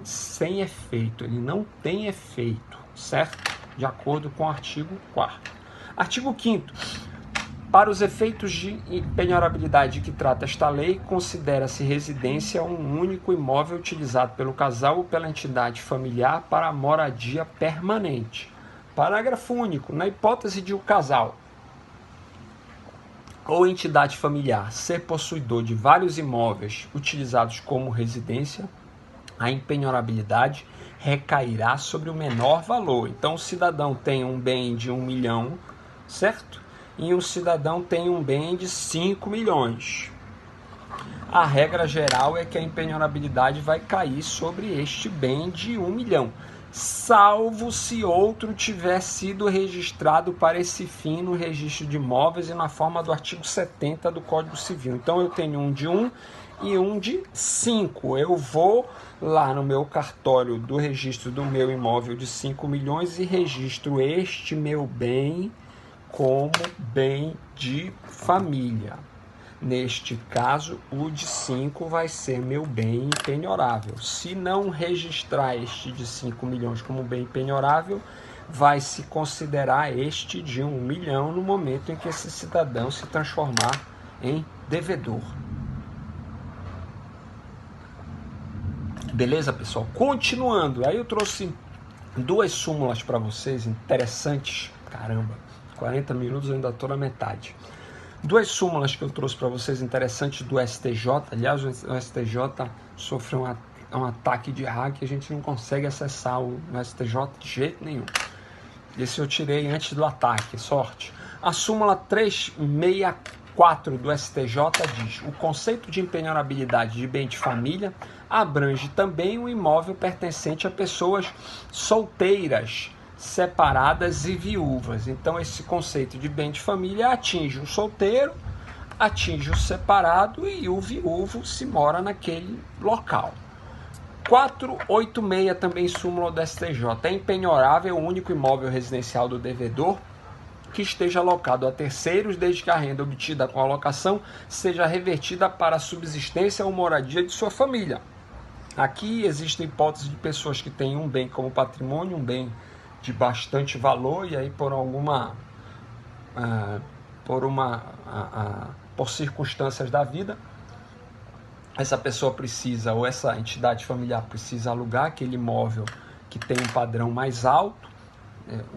sem efeito, ele não tem efeito, certo? De acordo com o artigo 4º. Artigo 5º. Para os efeitos de penhorabilidade que trata esta lei, considera-se residência um único imóvel utilizado pelo casal ou pela entidade familiar para a moradia permanente. Parágrafo único. Na hipótese de o casal ou entidade familiar ser possuidor de vários imóveis utilizados como residência, a impenhorabilidade recairá sobre o menor valor. Então, o cidadão tem um bem de 1 milhão, certo? E o cidadão tem um bem de 5 milhões. A regra geral é que a impenhorabilidade vai cair sobre este bem de 1 milhão, salvo se outro tiver sido registrado para esse fim no registro de imóveis e na forma do artigo 70 do Código Civil. Então eu tenho um de 1 e um de 5. Eu vou lá no meu cartório do registro do meu imóvel de 5 milhões e registro este meu bem como bem de família. Neste caso, o de 5 vai ser meu bem impenhorável. Se não registrar este de 5 milhões como bem penhorável, vai se considerar este de 1 milhão no momento em que esse cidadão se transformar em devedor. Beleza, pessoal? Continuando, aí eu trouxe 2 súmulas para vocês interessantes. Caramba, 40 minutos eu ainda estou na metade. 2 súmulas que eu trouxe para vocês interessantes do STJ. Aliás, o STJ sofreu um ataque de hack e a gente não consegue acessar o STJ de jeito nenhum. Esse eu tirei antes do ataque, sorte. A súmula 364 do STJ diz: o conceito de impenhorabilidade de bem de família abrange também o imóvel pertencente a pessoas solteiras, separadas e viúvas. Então esse conceito de bem de família atinge o solteiro, atinge o separado e o viúvo se mora naquele local. 486 também súmula do STJ: é impenhorável o único imóvel residencial do devedor que esteja alocado a terceiros, desde que a renda obtida com a alocação seja revertida para a subsistência ou moradia de sua família. Aqui existem hipóteses de pessoas que têm um bem como patrimônio, um bem de bastante valor, e aí por circunstâncias da vida, essa pessoa precisa, ou essa entidade familiar precisa alugar aquele imóvel que tem um padrão mais alto,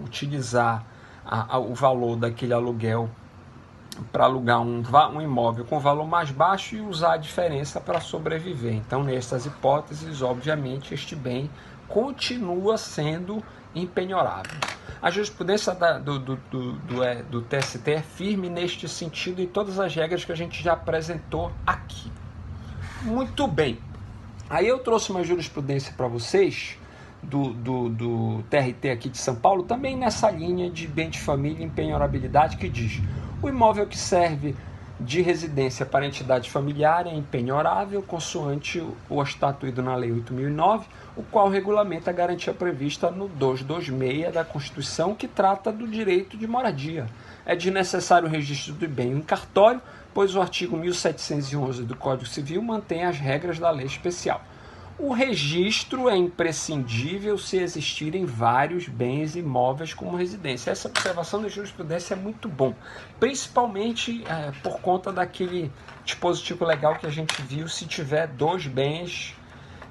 utilizar o valor daquele aluguel para alugar um imóvel com valor mais baixo e usar a diferença para sobreviver. Então, nessas hipóteses, obviamente, este bem continua sendo impenhorável. A jurisprudência do TST é firme neste sentido em todas as regras que a gente já apresentou aqui. Muito bem. Aí eu trouxe uma jurisprudência para vocês do TRT aqui de São Paulo, também nessa linha de bem de família e impenhorabilidade, que diz: o imóvel que serve de residência para entidade familiar é impenhorável, consoante o estatuído na Lei 8.009, o qual regulamenta a garantia prevista no 226 da Constituição, que trata do direito de moradia. É desnecessário o registro do bem em cartório, pois o artigo 1711 do Código Civil mantém as regras da lei especial. O registro é imprescindível se existirem vários bens imóveis como residência. Essa observação da jurisprudência é muito bom, principalmente por conta daquele dispositivo legal que a gente viu: se tiver 2 bens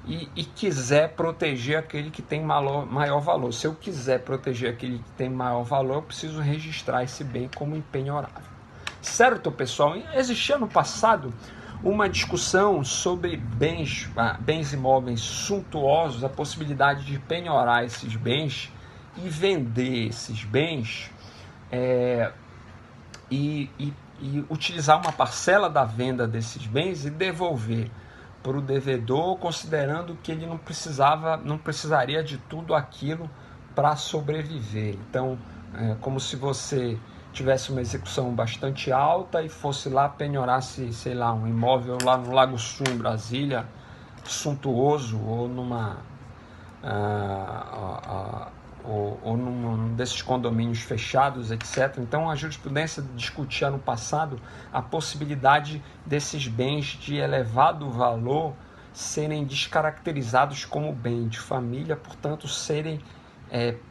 e quiser proteger aquele que tem maior valor. Se eu quiser proteger aquele que tem maior valor, eu preciso registrar esse bem como impenhorável. Certo, pessoal? Existia no passado uma discussão sobre bens imóveis suntuosos, a possibilidade de penhorar esses bens e vender esses bens e utilizar uma parcela da venda desses bens e devolver para o devedor, considerando que ele não precisaria de tudo aquilo para sobreviver. Então, como se você tivesse uma execução bastante alta e fosse lá penhorasse, sei lá, um imóvel lá no Lago Sul, em Brasília, suntuoso, ou num desses condomínios fechados, etc. Então, a jurisprudência discutia no passado a possibilidade desses bens de elevado valor serem descaracterizados como bem de família, portanto, serem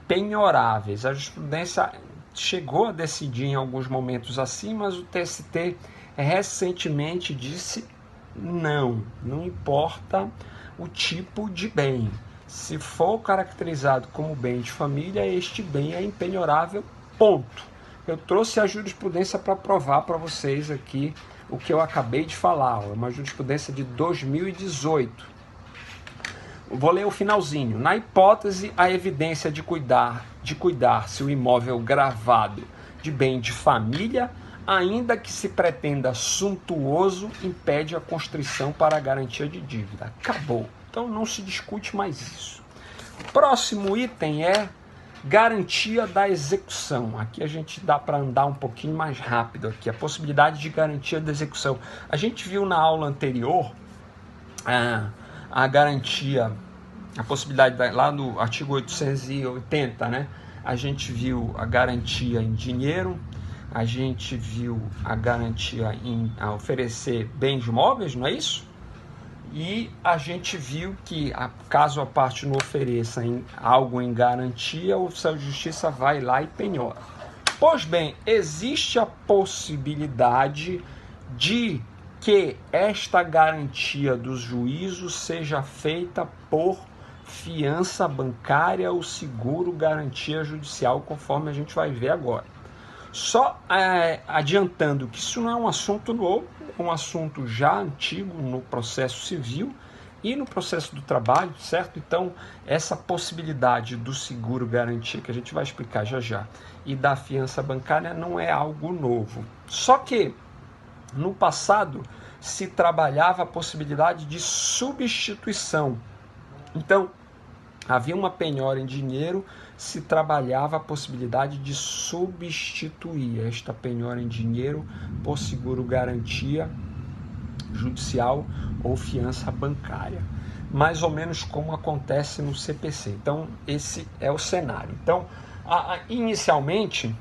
penhoráveis. A jurisprudência chegou a decidir em alguns momentos assim, mas o TST recentemente disse não importa o tipo de bem. Se for caracterizado como bem de família, este bem é impenhorável, ponto. Eu trouxe a jurisprudência para provar para vocês aqui o que eu acabei de falar. É uma jurisprudência de 2018. Vou ler o finalzinho. Na hipótese, a evidência de cuidar-se o imóvel gravado de bem de família, ainda que se pretenda suntuoso, impede a constrição para a garantia de dívida. Acabou. Então não se discute mais isso. Próximo item é garantia da execução. Aqui a gente dá para andar um pouquinho mais rápido aqui. A possibilidade de garantia da execução. A gente viu na aula anterior a garantia, a possibilidade lá no artigo 880, né? A gente viu a garantia em dinheiro, a gente viu a garantia em oferecer bens móveis, não é isso? E a gente viu que, caso a parte não ofereça algo em garantia, o oficial de justiça vai lá e penhora. Pois bem, existe a possibilidade de que esta garantia dos juízos seja feita por fiança bancária ou seguro garantia judicial, conforme a gente vai ver agora. Só adiantando que isso não é um assunto novo, é um assunto já antigo no processo civil e no processo do trabalho, certo? Então, essa possibilidade do seguro garantia, que a gente vai explicar já já, e da fiança bancária não é algo novo. Só que, no passado, se trabalhava a possibilidade de substituição. Então, havia uma penhora em dinheiro, se trabalhava a possibilidade de substituir esta penhora em dinheiro por seguro garantia judicial ou fiança bancária. Mais ou menos como acontece no CPC. Então, esse é o cenário. Então, inicialmente,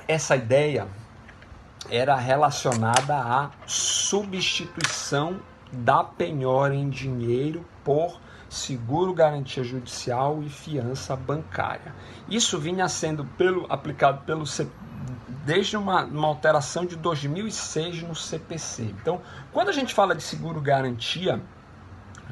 essa ideia era relacionada à substituição da penhora em dinheiro por seguro garantia judicial e fiança bancária. Isso vinha sendo aplicado desde uma alteração de 2006 no CPC. Então, quando a gente fala de seguro garantia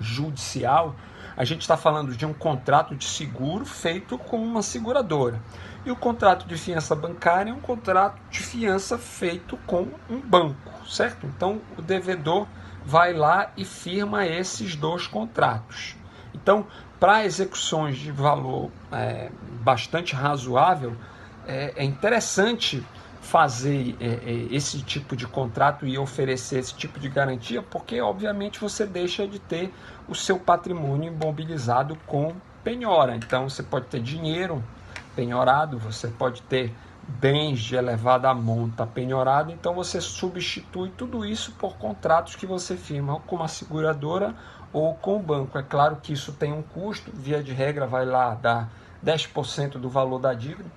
judicial, a gente está falando de um contrato de seguro feito com uma seguradora. E o contrato de fiança bancária é um contrato de fiança feito com um banco, certo? Então, o devedor vai lá e firma esses dois contratos. Então, para execuções de valor bastante razoável, é interessante fazer esse tipo de contrato e oferecer esse tipo de garantia, porque, obviamente, você deixa de ter o seu patrimônio imobilizado com penhora. Então, você pode ter dinheiro penhorado, você pode ter bens de elevada monta penhorado, então você substitui tudo isso por contratos que você firma com uma seguradora ou com o banco. É claro que isso tem um custo, via de regra vai lá dar 10% do valor da dívida.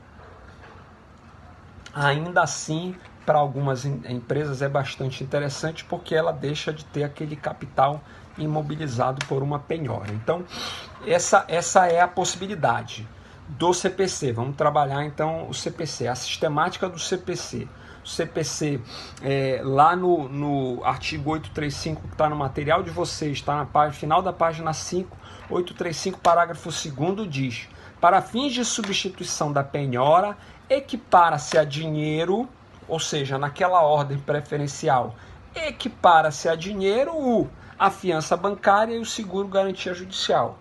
Ainda assim, para algumas empresas é bastante interessante, porque ela deixa de ter aquele capital imobilizado por uma penhora. Então, essa é a possibilidade do CPC. Vamos trabalhar então o CPC, a sistemática do CPC. O CPC, lá no artigo 835, que está no material de vocês, está na final da página 5, 835, parágrafo 2º, diz: para fins de substituição da penhora, equipara-se a dinheiro, ou seja, naquela ordem preferencial, equipara-se a dinheiro a fiança bancária e o seguro garantia judicial.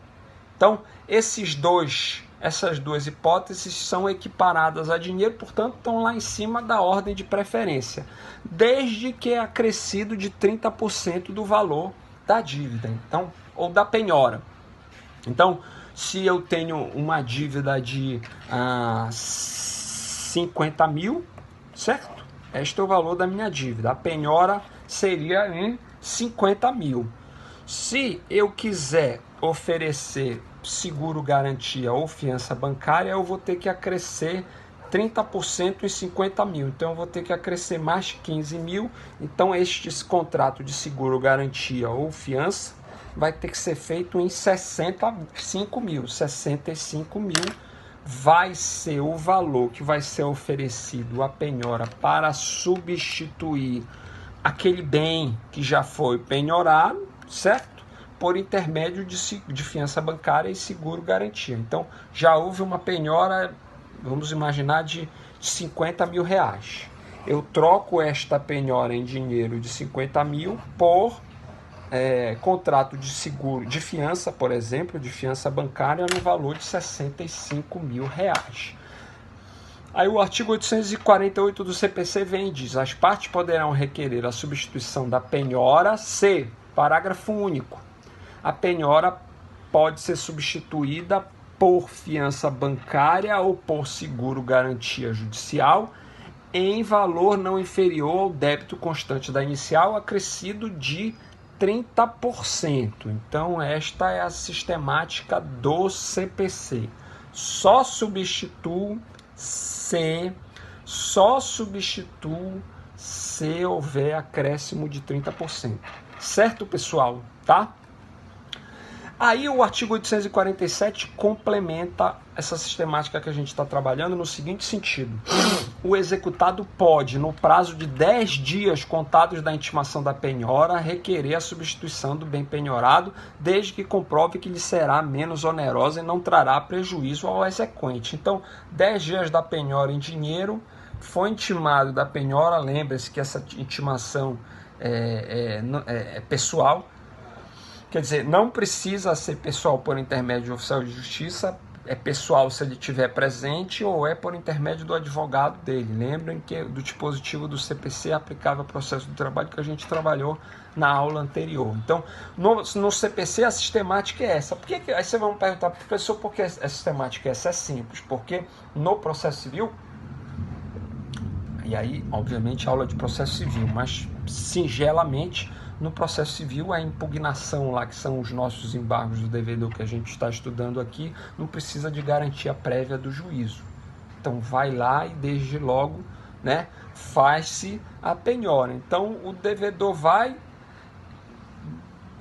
Então, essas duas hipóteses são equiparadas a dinheiro, portanto, estão lá em cima da ordem de preferência, desde que é acrescido de 30% do valor da dívida, então, ou da penhora. Então, se eu tenho uma dívida de 50 mil, certo? Este é o valor da minha dívida. A penhora seria em 50 mil. Se eu quiser oferecer seguro garantia ou fiança bancária, eu vou ter que acrescer 30% em 50 mil. Então, eu vou ter que acrescer mais 15 mil. Então, este contrato de seguro garantia ou fiança vai ter que ser feito em 65 mil. 65 mil vai ser o valor que vai ser oferecido à penhora para substituir aquele bem que já foi penhorado, certo? Por intermédio de fiança bancária e seguro garantia. Então, já houve uma penhora vamos imaginar de 50 mil reais. Eu troco esta penhora em dinheiro de 50 mil por contrato de seguro, de fiança, por exemplo, de fiança bancária no valor de 65 mil reais. Aí o artigo 848 do CPC vem e diz: as partes poderão requerer a substituição da penhora se, parágrafo único, a penhora pode ser substituída por fiança bancária ou por seguro garantia judicial em valor não inferior ao débito constante da inicial, acrescido de 30%. Então, esta é a sistemática do CPC. Só substituo se houver acréscimo de 30%. Certo, pessoal? Tá? Aí o artigo 847 complementa essa sistemática que a gente está trabalhando no seguinte sentido: o executado pode, no prazo de 10 dias contados da intimação da penhora, requerer a substituição do bem penhorado, desde que comprove que lhe será menos onerosa e não trará prejuízo ao exequente. Então, 10 dias da penhora em dinheiro, foi intimado da penhora, lembre-se que essa intimação é pessoal. Quer dizer, não precisa ser pessoal por intermédio de oficial de justiça, é pessoal se ele estiver presente ou é por intermédio do advogado dele. Lembrem que do dispositivo do CPC é aplicável ao processo do trabalho que a gente trabalhou na aula anterior. Então, no CPC a sistemática é essa. Aí você vai me perguntar, professor, por que a sistemática é essa? É simples, porque no processo civil, e aí, obviamente, aula de processo civil, mas singelamente, no processo civil, a impugnação lá, que são os nossos embargos do devedor que a gente está estudando aqui, não precisa de garantia prévia do juízo. Então, vai lá e desde logo, né, faz-se a penhora. Então, o devedor vai...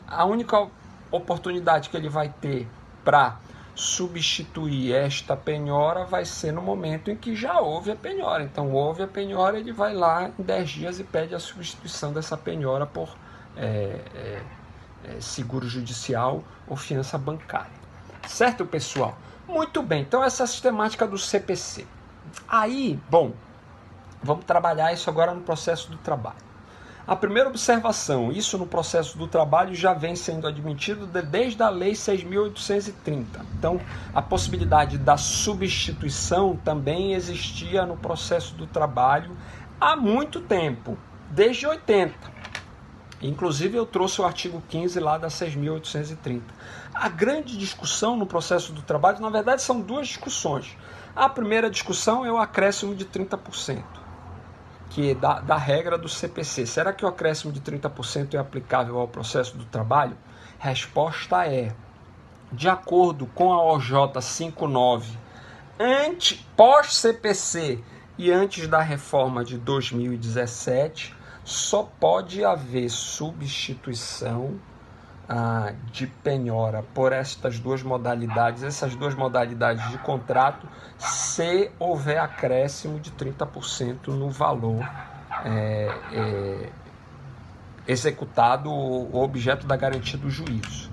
A única oportunidade que ele vai ter para substituir esta penhora vai ser no momento em que já houve a penhora. Então, houve a penhora, ele vai lá em 10 dias e pede a substituição dessa penhora por seguro judicial ou fiança bancária. Certo, pessoal? Muito bem, então essa é a sistemática do CPC. Aí, bom, vamos trabalhar isso agora no processo do trabalho. A primeira observação, isso no processo do trabalho já vem sendo admitido desde a Lei 6.830. Então, a possibilidade da substituição também existia no processo do trabalho há muito tempo, desde 80. Inclusive, eu trouxe o artigo 15 lá da 6.830. A grande discussão no processo do trabalho, na verdade, são duas discussões. A primeira discussão é o acréscimo de 30%, que é da regra do CPC. Será que o acréscimo de 30% é aplicável ao processo do trabalho? Resposta é: de acordo com a OJ 59, pós-CPC e antes da reforma de 2017, só pode haver substituição de penhora por essas duas modalidades de contrato, se houver acréscimo de 30% no valor executado o objeto da garantia do juízo.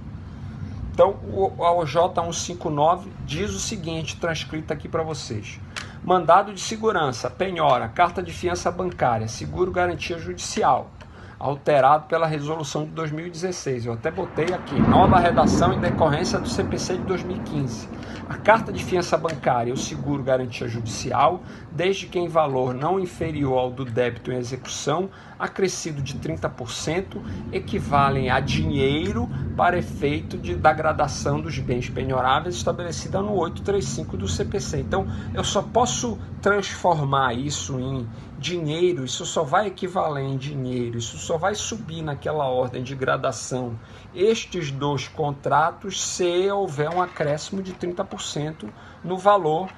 Então, a OJ 159 diz o seguinte, transcrito aqui para vocês: mandado de segurança, penhora, carta de fiança bancária, seguro garantia judicial, alterado pela resolução de 2016. Eu até botei aqui, nova redação em decorrência do CPC de 2015. A carta de fiança bancária e o seguro garantia judicial, desde que em valor não inferior ao do débito em execução, acrescido de 30%, equivalem a dinheiro para efeito da gradação dos bens penhoráveis estabelecida no 835 do CPC. Então, eu só posso transformar isso em dinheiro, isso só vai equivaler em dinheiro, isso só vai subir naquela ordem de gradação, estes dois contratos, se houver um acréscimo de 30% no valor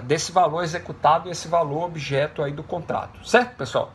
desse valor executado, esse valor objeto aí do contrato. Certo, pessoal?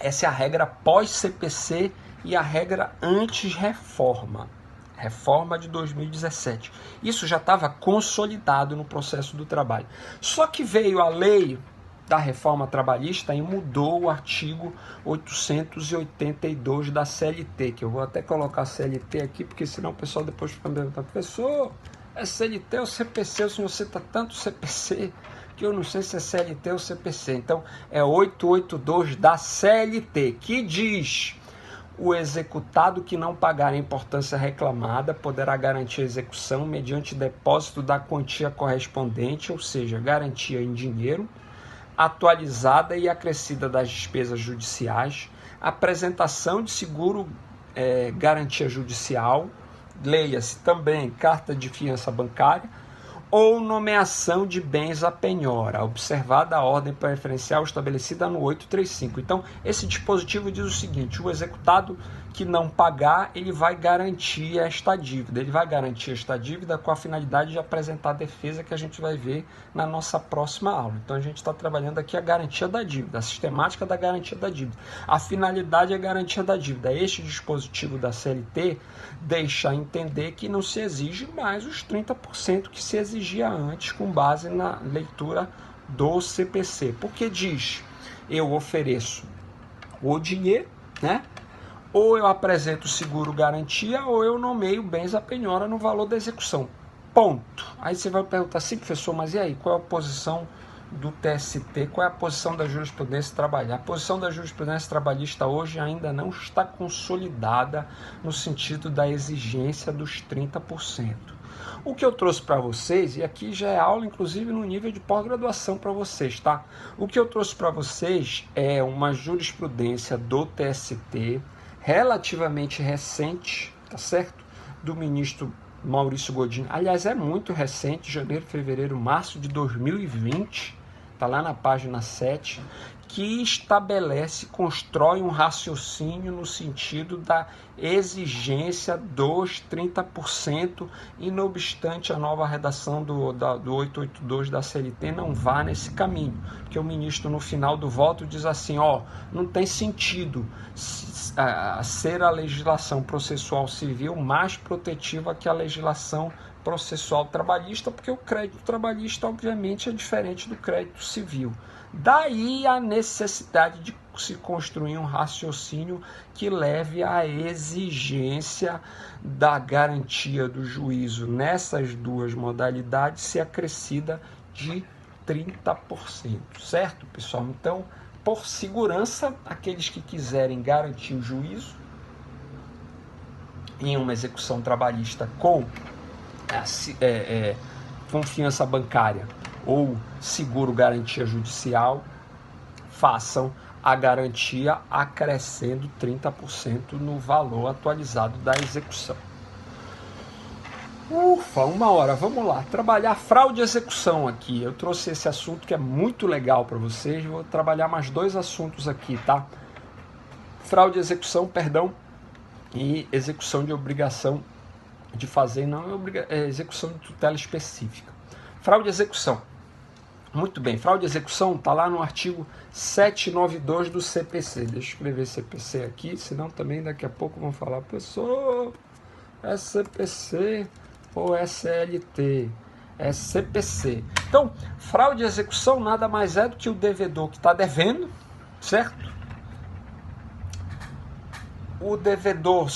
Essa é a regra pós-CPC e a regra antes-reforma. Reforma de 2017. Isso já estava consolidado no processo do trabalho. Só que veio a lei da reforma trabalhista e mudou o artigo 882 da CLT, que eu vou até colocar a CLT aqui, porque senão o pessoal depois fica me perguntando, professor, É CLT ou CPC? O senhor cita tanto CPC que eu não sei se é CLT ou CPC. Então, é 882 da CLT, que diz: o executado que não pagar a importância reclamada poderá garantir a execução mediante depósito da quantia correspondente, ou seja, garantia em dinheiro, atualizada e acrescida das despesas judiciais, apresentação de seguro garantia judicial, leia-se também carta de fiança bancária, ou nomeação de bens à penhora, observada a ordem preferencial estabelecida no 835. Então, esse dispositivo diz o seguinte: o executado que não pagar, ele vai garantir esta dívida. Ele vai garantir esta dívida com a finalidade de apresentar a defesa, que a gente vai ver na nossa próxima aula. Então, a gente está trabalhando aqui a garantia da dívida, a sistemática da garantia da dívida. A finalidade é a garantia da dívida. Este dispositivo da CLT deixa entender que não se exige mais os 30% que se exigia antes, com base na leitura do CPC. Porque diz: eu ofereço o dinheiro, né? Ou eu apresento seguro garantia, ou eu nomeio bens à penhora no valor da execução. Ponto. Aí você vai perguntar assim: professor, mas e aí? Qual é a posição do TST? Qual é a posição da jurisprudência trabalhista? A posição da jurisprudência trabalhista hoje ainda não está consolidada no sentido da exigência dos 30%. O que eu trouxe para vocês, e aqui já é aula inclusive no nível de pós-graduação para vocês, tá? O que eu trouxe para vocês é uma jurisprudência do TST, relativamente recente, tá certo? Do ministro Maurício Godinho. Aliás, é muito recente, janeiro, fevereiro, março de 2020, tá lá na página 7, que estabelece, constrói um raciocínio no sentido da exigência dos 30%, e não obstante a nova redação do 882 da CLT não vá nesse caminho, porque o ministro no final do voto diz assim: não tem sentido ser a legislação processual civil mais protetiva que a legislação processual trabalhista, porque o crédito trabalhista obviamente é diferente do crédito civil. Daí a necessidade de se construir um raciocínio que leve à exigência da garantia do juízo nessas duas modalidades ser acrescida de 30%, certo, pessoal? Então, por segurança, aqueles que quiserem garantir o juízo em uma execução trabalhista com confiança bancária ou seguro garantia judicial, façam a garantia acrescendo 30% no valor atualizado da execução. Ufa, 1 hora, vamos lá, trabalhar fraude e execução aqui. Eu trouxe esse assunto que é muito legal para vocês, vou trabalhar mais 2 assuntos aqui, tá? Fraude e execução, perdão, e execução de obrigação de fazer, não é execução de tutela específica. Fraude e execução. Muito bem, fraude e execução está lá no artigo 792 do CPC. Deixa eu escrever CPC aqui, senão também daqui a pouco vão falar: professor, é CPC ou é CLT? É CPC. Então, fraude e execução nada mais é do que o devedor que está devendo, certo? O devedor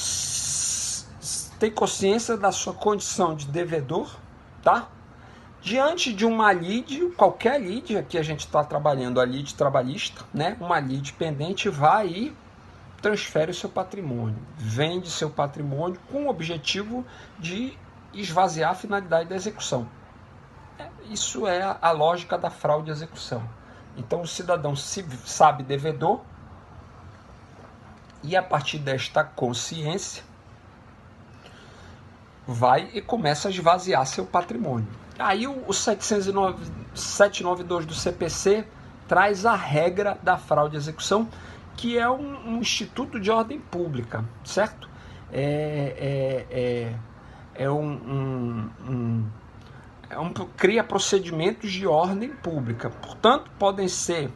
tem consciência da sua condição de devedor, tá? Diante de uma lide, qualquer lide, aqui a gente está trabalhando a lide trabalhista, né? Uma lide pendente, vai e transfere o seu patrimônio, vende seu patrimônio com o objetivo de esvaziar a finalidade da execução. Isso é a lógica da fraude e execução. Então o cidadão se sabe devedor e a partir desta consciência vai e começa a esvaziar seu patrimônio. Aí o 792 do CPC traz a regra da fraude e execução, que é um instituto de ordem pública, certo? Cria procedimentos de ordem pública, portanto podem ser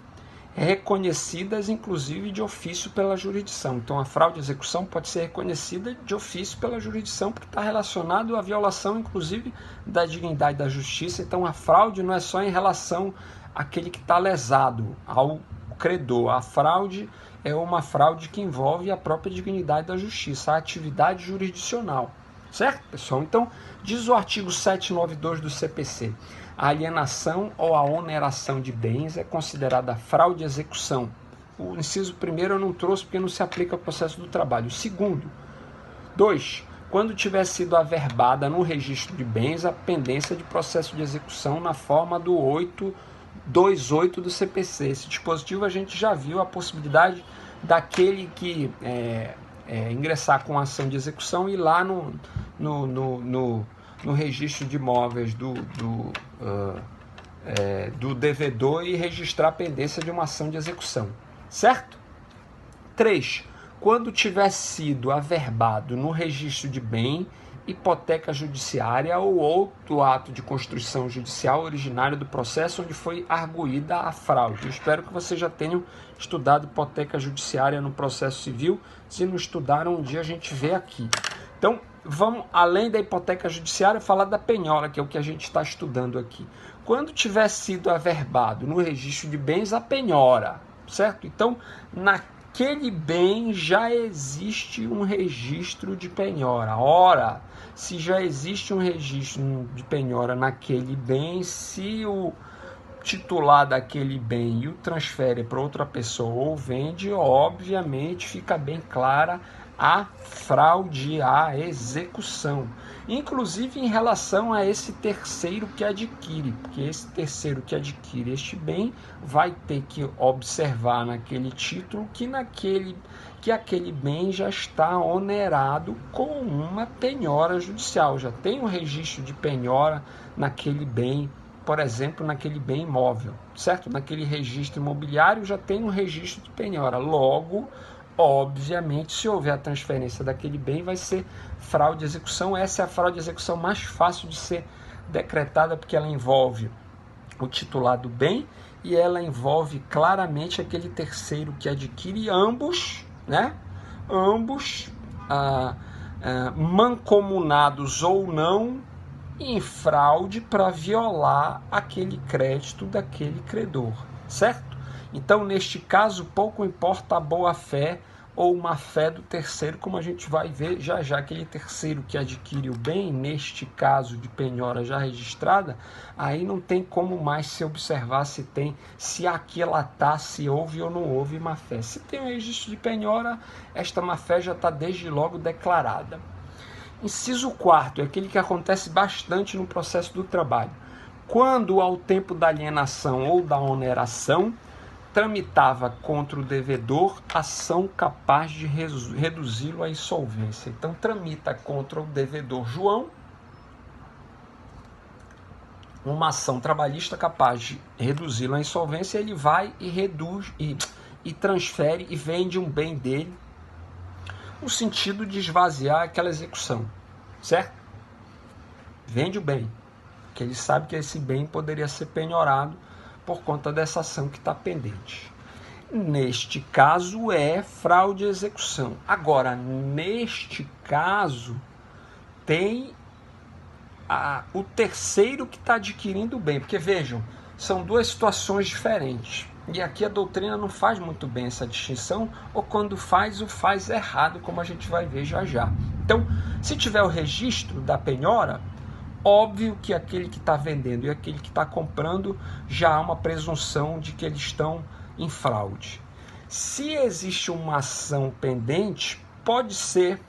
reconhecidas inclusive de ofício pela jurisdição. Então a fraude e execução pode ser reconhecida de ofício pela jurisdição, porque está relacionado à violação inclusive da dignidade da justiça. Então a fraude não é só em relação àquele que está lesado, ao credor. A fraude é uma fraude que envolve a própria dignidade da justiça, a atividade jurisdicional. Certo, pessoal? Então, diz o artigo 792 do CPC. A alienação ou a oneração de bens é considerada fraude e execução. O inciso primeiro eu não trouxe porque não se aplica ao processo do trabalho. O segundo, 2. Quando tiver sido averbada no registro de bens a pendência de processo de execução na forma do 828 do CPC. Esse dispositivo a gente já viu a possibilidade daquele que ingressar com ação de execução e ir lá no registro de imóveis do devedor e registrar a pendência de uma ação de execução. Certo? 3. Quando tiver sido averbado no registro de bem, hipoteca judiciária ou outro ato de construção judicial originário do processo onde foi arguída a fraude. Eu espero que vocês já tenham estudado hipoteca judiciária no processo civil. Se não estudaram, um dia a gente vê aqui. Então, vamos, além da hipoteca judiciária, falar da penhora, que é o que a gente está estudando aqui. Quando tiver sido averbado no registro de bens, a penhora, certo? Então, naquele bem já existe um registro de penhora. Ora, se já existe um registro de penhora naquele bem, se o titular daquele bem e o transfere para outra pessoa ou vende, obviamente fica bem clara a fraude, a execução. Inclusive em relação a esse terceiro que adquire, porque esse terceiro que adquire este bem vai ter que observar naquele título que aquele bem já está onerado com uma penhora judicial, já tem um registro de penhora naquele bem, por exemplo, naquele bem imóvel, certo? Naquele registro imobiliário já tem um registro de penhora, logo, obviamente, se houver a transferência daquele bem, vai ser fraude de execução. Essa é a fraude de execução mais fácil de ser decretada, porque ela envolve o titular do bem e ela envolve claramente aquele terceiro que adquire, ambos mancomunados ou não em fraude para violar aquele crédito daquele credor, certo? Então, neste caso, pouco importa a boa-fé ou má-fé do terceiro, como a gente vai ver já já. Aquele terceiro que adquire o bem, neste caso de penhora já registrada, aí não tem como mais se observar se aquilatar, se houve ou não houve má-fé. Se tem um registro de penhora, esta má-fé já está desde logo declarada. Inciso 4, é aquele que acontece bastante no processo do trabalho. Quando, ao tempo da alienação ou da oneração, tramitava contra o devedor ação capaz de reduzi-lo à insolvência. Então, tramita contra o devedor João uma ação trabalhista capaz de reduzi-lo à insolvência. Ele vai e reduz e transfere e vende um bem dele no sentido de esvaziar aquela execução, certo? Vende o bem, porque ele sabe que esse bem poderia ser penhorado por conta dessa ação que está pendente. Neste caso é fraude e execução. Agora, neste caso, tem o terceiro que está adquirindo o bem, porque vejam, são duas situações diferentes. E aqui a doutrina não faz muito bem essa distinção, ou quando faz, o faz errado, como a gente vai ver já já. Então, se tiver o registro da penhora, óbvio que aquele que está vendendo e aquele que está comprando já há uma presunção de que eles estão em fraude. Se existe uma ação pendente, pode ser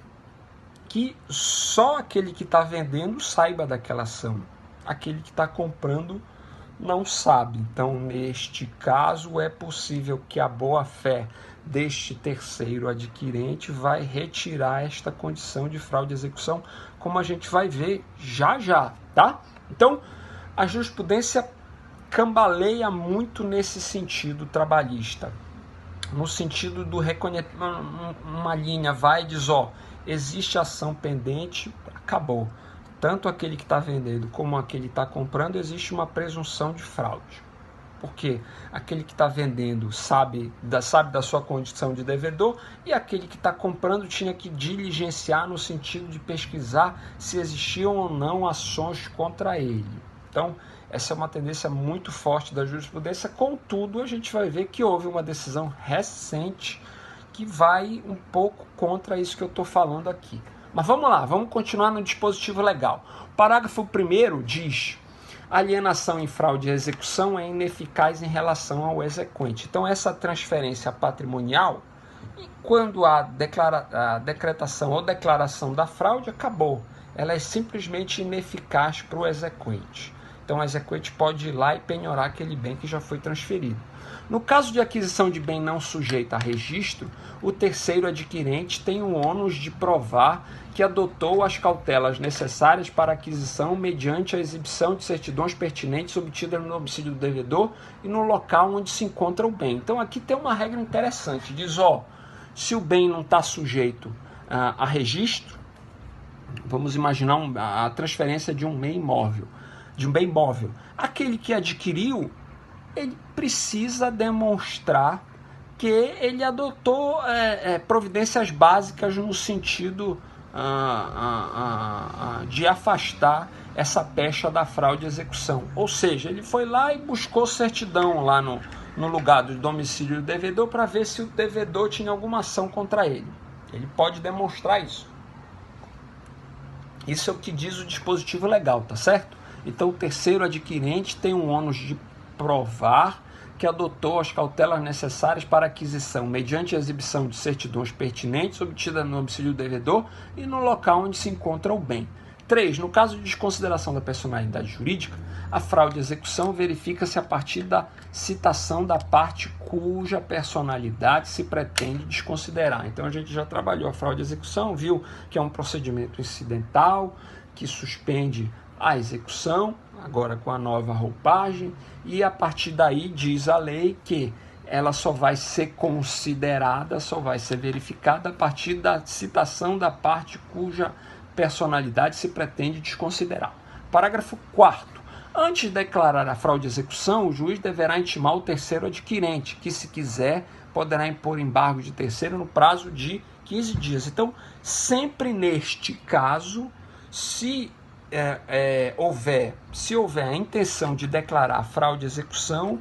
que só aquele que está vendendo saiba daquela ação. Aquele que está comprando não sabe. Então, neste caso, é possível que a boa-fé deste terceiro adquirente vai retirar esta condição de fraude e execução, como a gente vai ver já já, tá? Então, a jurisprudência cambaleia muito nesse sentido trabalhista, no sentido do reconhecimento. Uma linha vai e diz, existe ação pendente, acabou. Tanto aquele que está vendendo como aquele que está comprando, existe uma presunção de fraude. Porque aquele que está vendendo sabe da sua condição de devedor e aquele que está comprando tinha que diligenciar no sentido de pesquisar se existiam ou não ações contra ele. Então, essa é uma tendência muito forte da jurisprudência. Contudo, a gente vai ver que houve uma decisão recente que vai um pouco contra isso que eu estou falando aqui. Mas vamos lá, vamos continuar no dispositivo legal. O parágrafo 1º diz: alienação em fraude e execução é ineficaz em relação ao exequente. Então, essa transferência patrimonial, quando a decretação ou declaração da fraude, acabou. Ela é simplesmente ineficaz para o exequente. Então, o exequente pode ir lá e penhorar aquele bem que já foi transferido. No caso de aquisição de bem não sujeito a registro, o terceiro adquirente tem o ônus de provar que adotou as cautelas necessárias para a aquisição mediante a exibição de certidões pertinentes obtidas no domicílio do devedor e no local onde se encontra o bem. Então, aqui tem uma regra interessante. Diz, se o bem não está sujeito a registro, vamos imaginar a transferência de um bem imóvel, aquele que adquiriu, ele precisa demonstrar que ele adotou providências básicas no sentido de afastar essa pecha da fraude e execução. Ou seja, ele foi lá e buscou certidão lá no lugar do domicílio do devedor para ver se o devedor tinha alguma ação contra ele. Ele pode demonstrar isso. Isso é o que diz o dispositivo legal, tá certo? Então, o terceiro adquirente tem o ônus de provar que adotou as cautelas necessárias para a aquisição, mediante a exibição de certidões pertinentes obtidas no domicílio do devedor e no local onde se encontra o bem. 3. No caso de desconsideração da personalidade jurídica, a fraude e execução verifica-se a partir da citação da parte cuja personalidade se pretende desconsiderar. Então, a gente já trabalhou a fraude e execução, viu que é um procedimento incidental, que suspende a execução, agora com a nova roupagem, e a partir daí diz a lei que ela só vai ser considerada, só vai ser verificada a partir da citação da parte cuja personalidade se pretende desconsiderar. Parágrafo 4º. Antes de declarar a fraude e execução, o juiz deverá intimar o terceiro adquirente, que, se quiser, poderá impor embargo de terceiro no prazo de 15 dias. Então, sempre neste caso, se houver a intenção de declarar fraude e execução,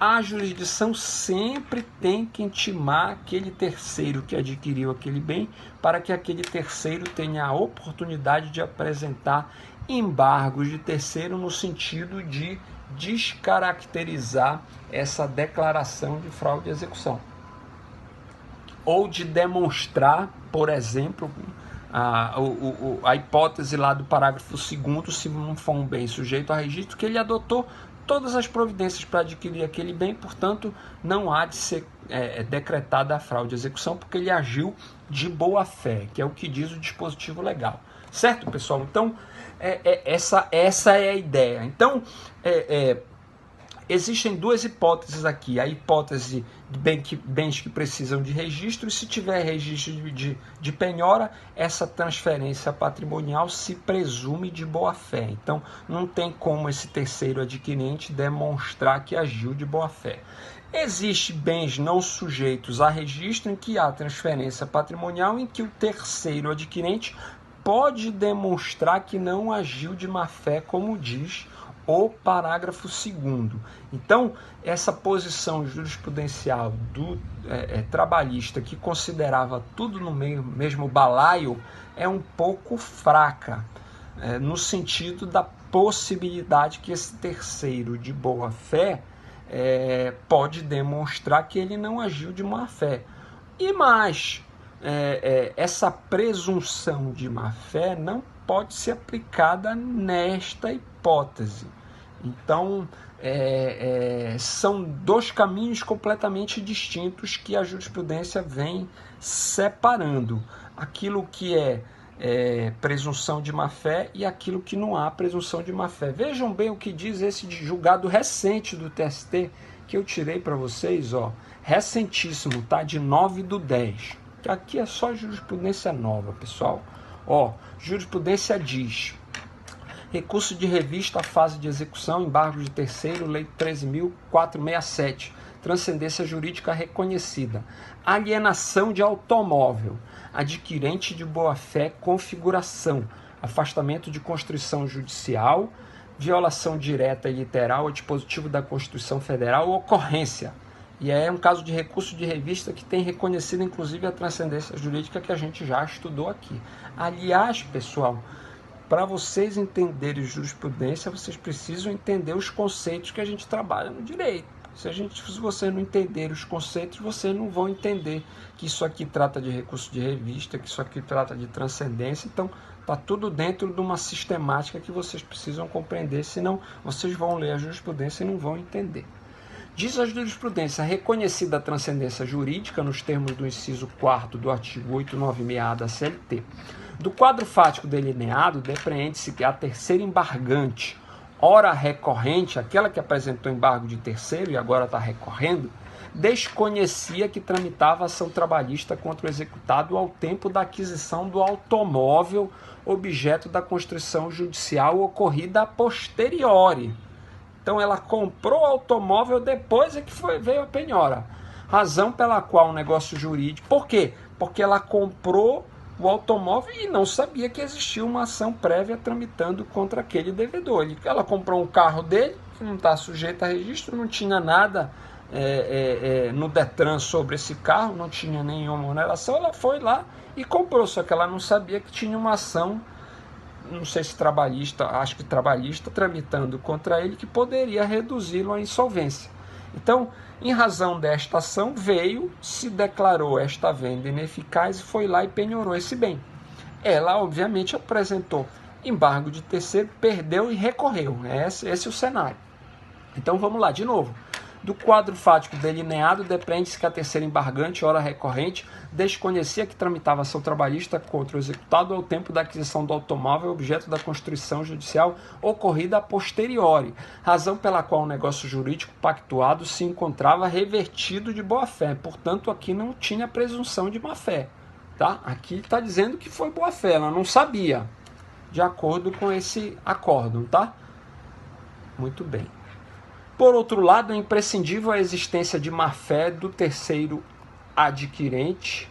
a jurisdição sempre tem que intimar aquele terceiro que adquiriu aquele bem para que aquele terceiro tenha a oportunidade de apresentar embargos de terceiro no sentido de descaracterizar essa declaração de fraude e execução. Ou de demonstrar, por exemplo, a hipótese lá do parágrafo 2º, se não for um bem sujeito a registro, que ele adotou todas as providências para adquirir aquele bem, portanto, não há de ser decretada a fraude e execução, porque ele agiu de boa fé, que é o que diz o dispositivo legal. Certo, pessoal? Então, essa é a ideia. Então, existem duas hipóteses aqui. A hipótese de bens que precisam de registro, e se tiver registro de penhora, essa transferência patrimonial se presume de boa-fé. Então, não tem como esse terceiro adquirente demonstrar que agiu de boa-fé. Existem bens não sujeitos a registro em que há transferência patrimonial, em que o terceiro adquirente pode demonstrar que não agiu de má-fé, como diz o parágrafo 2º. Então, essa posição jurisprudencial do trabalhista, que considerava tudo no mesmo balaio, é um pouco fraca, no sentido da possibilidade que esse terceiro de boa-fé pode demonstrar que ele não agiu de má-fé. E mais, essa presunção de má-fé não pode ser aplicada nesta hipótese. Então, são dois caminhos completamente distintos que a jurisprudência vem separando. Aquilo que é presunção de má-fé e aquilo que não há presunção de má-fé. Vejam bem o que diz esse julgado recente do TST, que eu tirei para vocês, recentíssimo, tá? De 9/10. Que aqui é só jurisprudência nova, pessoal. Jurisprudência diz: recurso de revista à fase de execução, embargo de terceiro, lei 13.467, transcendência jurídica reconhecida, alienação de automóvel, adquirente de boa-fé, configuração, afastamento de constrição judicial, violação direta e literal ao dispositivo da Constituição Federal, ocorrência. E é um caso de recurso de revista que tem reconhecido, inclusive, a transcendência jurídica que a gente já estudou aqui. Aliás, pessoal, para vocês entenderem jurisprudência, vocês precisam entender os conceitos que a gente trabalha no direito. Se vocês não entenderem os conceitos, vocês não vão entender que isso aqui trata de recurso de revista, que isso aqui trata de transcendência. Então, está tudo dentro de uma sistemática que vocês precisam compreender, senão vocês vão ler a jurisprudência e não vão entender. Diz a jurisprudência, reconhecida a transcendência jurídica nos termos do inciso 4º do artigo 896-A da CLT. Do quadro fático delineado, depreende-se que a terceira embargante, ora recorrente, aquela que apresentou embargo de terceiro e agora está recorrendo, desconhecia que tramitava ação trabalhista contra o executado ao tempo da aquisição do automóvel objeto da constrição judicial ocorrida a posteriori. Então ela comprou o automóvel depois é que veio a penhora. Razão pela qual o negócio jurídico... Por quê? Porque ela comprou o automóvel e não sabia que existia uma ação prévia tramitando contra aquele devedor. Ela comprou um carro dele, que não está sujeito a registro, não tinha nada no Detran sobre esse carro, não tinha nenhuma oneração, ela foi lá e comprou, só que ela não sabia que tinha uma ação, não sei se trabalhista, acho que trabalhista, tramitando contra ele, que poderia reduzi-lo à insolvência. Então, em razão desta ação, se declarou esta venda ineficaz e foi lá e penhorou esse bem. Ela, obviamente, apresentou embargo de terceiro, perdeu e recorreu. Esse é o cenário. Então, vamos lá, de novo. Do quadro fático delineado, depreende-se que a terceira embargante, ora recorrente, desconhecia que tramitava ação trabalhista contra o executado ao tempo da aquisição do automóvel objeto da constrição judicial ocorrida a posteriori, razão pela qual o negócio jurídico pactuado se encontrava revertido de boa-fé. Portanto, aqui não tinha presunção de má-fé. Tá? Aqui está dizendo que foi boa-fé, ela não sabia, de acordo com esse acórdão. Tá? Muito bem. Por outro lado, é imprescindível a existência de má-fé do terceiro adquirente,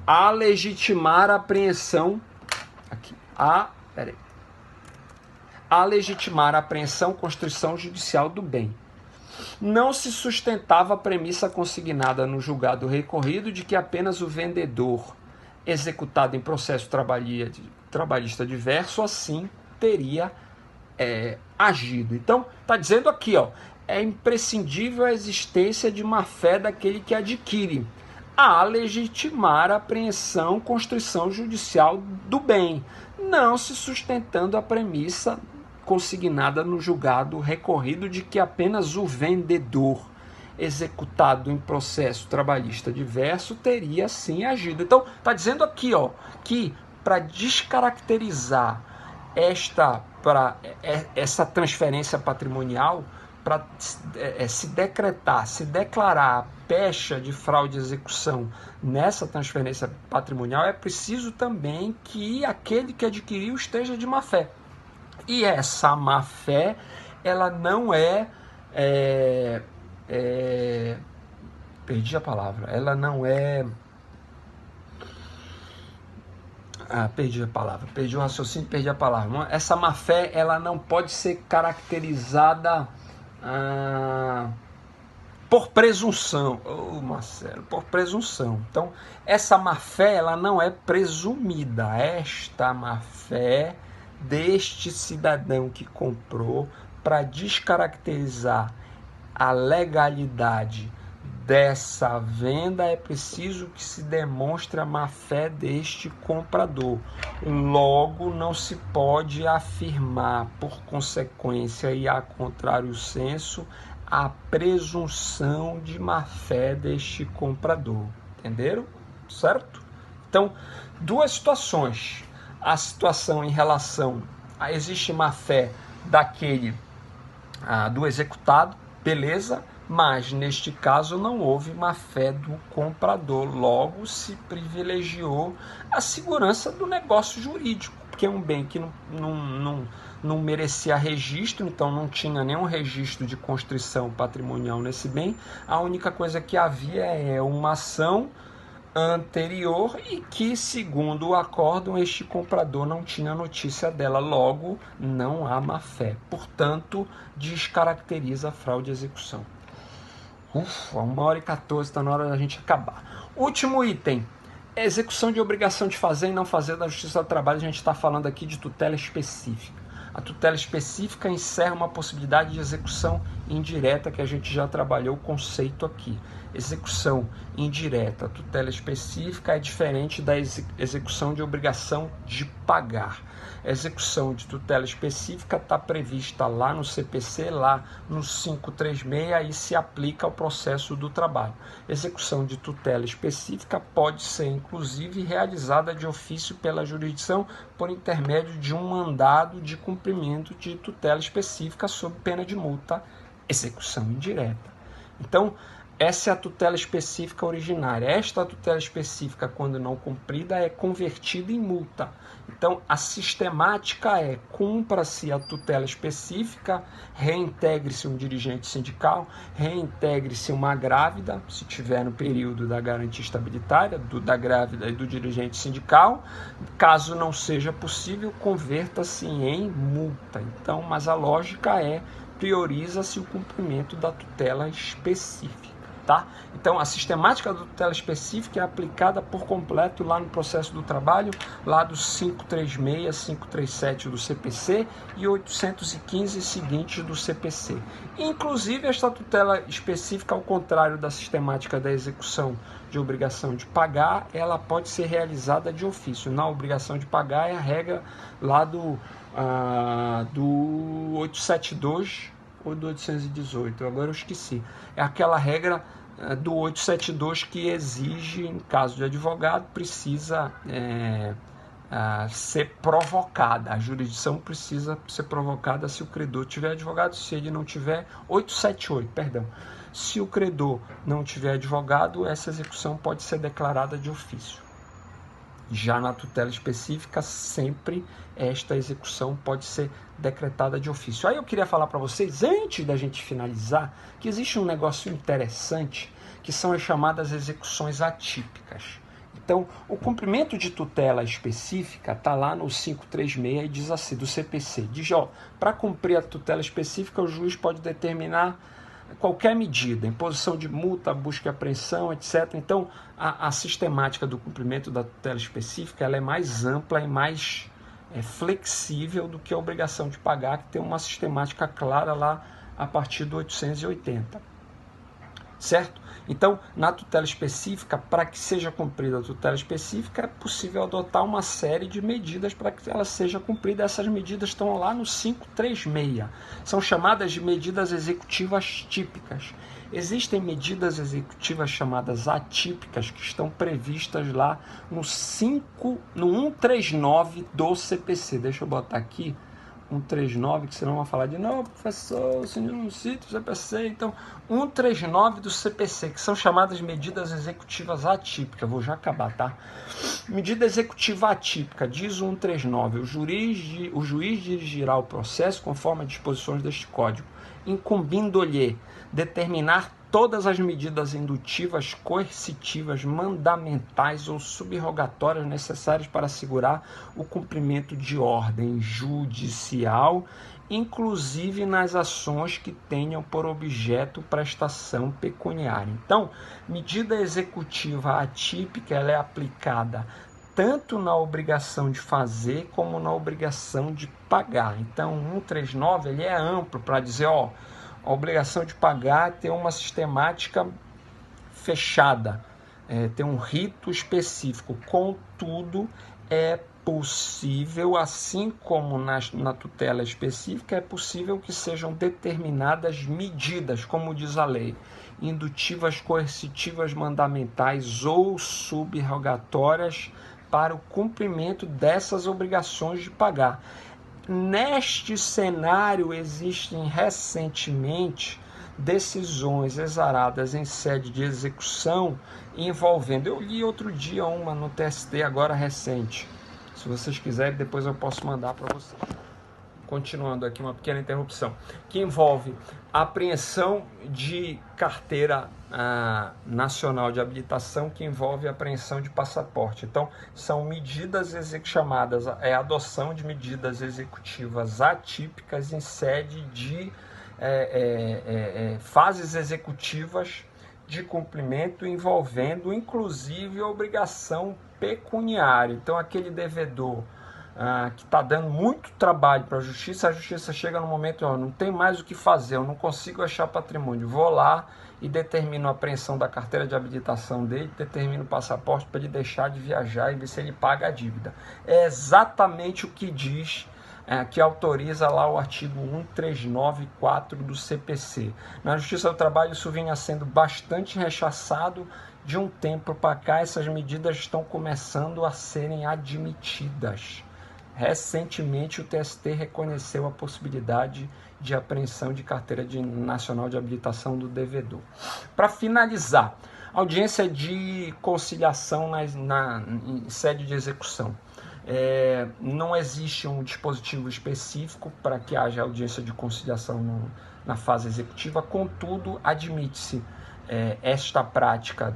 a legitimar a apreensão, constrição judicial do bem. Não se sustentava a premissa consignada no julgado recorrido de que apenas o vendedor executado em processo trabalhista diverso, assim teria agido. Então, está dizendo aqui, é imprescindível a existência de má-fé daquele que adquire, a legitimar a apreensão, constrição judicial do bem, não se sustentando a premissa consignada no julgado recorrido de que apenas o vendedor executado em processo trabalhista diverso teria sim agido. Então, está dizendo aqui, que para descaracterizar essa transferência patrimonial, para se declarar a pecha de fraude de execução nessa transferência patrimonial, é preciso também que aquele que adquiriu esteja de má-fé. E essa má-fé, ela não perdi a palavra. Ela não é... perdi a palavra. Perdi o raciocínio, perdi a palavra. Essa má-fé, ela não pode ser caracterizada por presunção. Marcelo, por presunção. Então, essa má-fé, ela não é presumida. Esta má-fé deste cidadão que comprou, para descaracterizar a legalidade dessa venda, é preciso que se demonstre a má-fé deste comprador. Logo, não se pode afirmar, por consequência e a contrário senso, a presunção de má-fé deste comprador. Entenderam? Certo? Então, duas situações. A situação em relação a existe má-fé do executado, beleza, mas neste caso não houve má-fé do comprador, logo se privilegiou a segurança do negócio jurídico, que é um bem que não merecia registro, então não tinha nenhum registro de constrição patrimonial nesse bem. A única coisa que havia é uma ação anterior e que, segundo o acórdão, este comprador não tinha notícia dela, logo não há má-fé. Portanto, descaracteriza a fraude de execução. Ufa, 1h14, está na hora da gente acabar. Último item, execução de obrigação de fazer e não fazer da Justiça do Trabalho. A gente está falando aqui de tutela específica. A tutela específica encerra uma possibilidade de execução indireta, que a gente já trabalhou o conceito aqui. Execução indireta, tutela específica é diferente da execução de obrigação de pagar. A execução de tutela específica está prevista lá no CPC, lá no 536, e se aplica ao processo do trabalho. Execução de tutela específica pode ser, inclusive, realizada de ofício pela jurisdição por intermédio de um mandado de cumprimento de tutela específica sob pena de multa, execução indireta. Então, essa é a tutela específica originária. Esta tutela específica, quando não cumprida, é convertida em multa. Então, a sistemática é: cumpra-se a tutela específica, reintegre-se um dirigente sindical, reintegre-se uma grávida, se tiver no período da garantia estabilitária, da grávida e do dirigente sindical. Caso não seja possível, converta-se em multa. Então, mas a lógica é: prioriza-se o cumprimento da tutela específica. Tá? Então, a sistemática da tutela específica é aplicada por completo lá no processo do trabalho, lá dos 536, 537 do CPC e 815 seguintes do CPC. Inclusive, esta tutela específica, ao contrário da sistemática da execução de obrigação de pagar, ela pode ser realizada de ofício. Na obrigação de pagar é a regra lá do 872 ou do 818, agora eu esqueci. É aquela regra do 872 que exige, em caso de advogado, precisa ser provocada. A jurisdição precisa ser provocada se o credor tiver advogado, se ele não tiver, 878, perdão. Se o credor não tiver advogado, essa execução pode ser declarada de ofício. Já na tutela específica, sempre esta execução pode ser decretada de ofício. Aí eu queria falar para vocês, antes da gente finalizar, que existe um negócio interessante, que são as chamadas execuções atípicas. Então, o cumprimento de tutela específica está lá no 536 e diz assim, do CPC, diz, para cumprir a tutela específica, o juiz pode determinar qualquer medida, imposição de multa, busca e apreensão, etc. Então, a sistemática do cumprimento da tutela específica ela é mais ampla e mais flexível do que a obrigação de pagar, que tem uma sistemática clara lá a partir do 880. Certo? Então, na tutela específica, para que seja cumprida a tutela específica, é possível adotar uma série de medidas para que ela seja cumprida. Essas medidas estão lá no 536. São chamadas de medidas executivas típicas. Existem medidas executivas chamadas atípicas que estão previstas lá no 139 do CPC. Deixa eu botar aqui. 139, que senão vai falar de não, professor, o senhor não cita o CPC. Então, 139 do CPC, que são chamadas medidas executivas atípicas. Vou já acabar, tá? Medida executiva atípica, diz o 139, o juiz dirigirá o processo conforme as disposições deste código, incumbindo-lhe determinar todas as medidas indutivas, coercitivas, mandamentais ou subrogatórias necessárias para assegurar o cumprimento de ordem judicial, inclusive nas ações que tenham por objeto prestação pecuniária. Então, medida executiva atípica ela é aplicada tanto na obrigação de fazer como na obrigação de pagar. Então, o 139 ele é amplo para dizer, a obrigação de pagar tem uma sistemática fechada, tem um rito específico. Contudo, é possível, assim como na tutela específica, é possível que sejam determinadas medidas, como diz a lei, indutivas, coercitivas, mandamentais ou subrogatórias para o cumprimento dessas obrigações de pagar. Neste cenário, existem recentemente decisões exaradas em sede de execução envolvendo, eu li outro dia uma no TST agora recente, se vocês quiserem depois eu posso mandar para vocês, continuando aqui, uma pequena interrupção, que envolve a apreensão de carteira nacional de habilitação, que envolve a apreensão de passaporte. Então, são medidas chamadas, a adoção de medidas executivas atípicas em sede de fases executivas de cumprimento, envolvendo inclusive a obrigação pecuniária. Então, aquele devedor que está dando muito trabalho para a justiça chega no momento, não tem mais o que fazer, eu não consigo achar patrimônio, vou lá e determino a apreensão da carteira de habilitação dele, determino o passaporte para ele deixar de viajar e ver se ele paga a dívida. É exatamente o que diz, que autoriza lá o artigo 1394 do CPC. Na Justiça do Trabalho isso vinha sendo bastante rechaçado. De um tempo para cá, essas medidas estão começando a serem admitidas. Recentemente, o TST reconheceu a possibilidade de apreensão de carteira nacional de habilitação do devedor. Para finalizar, audiência de conciliação em sede de execução. Não existe um dispositivo específico para que haja audiência de conciliação na fase executiva, contudo, admite-se esta prática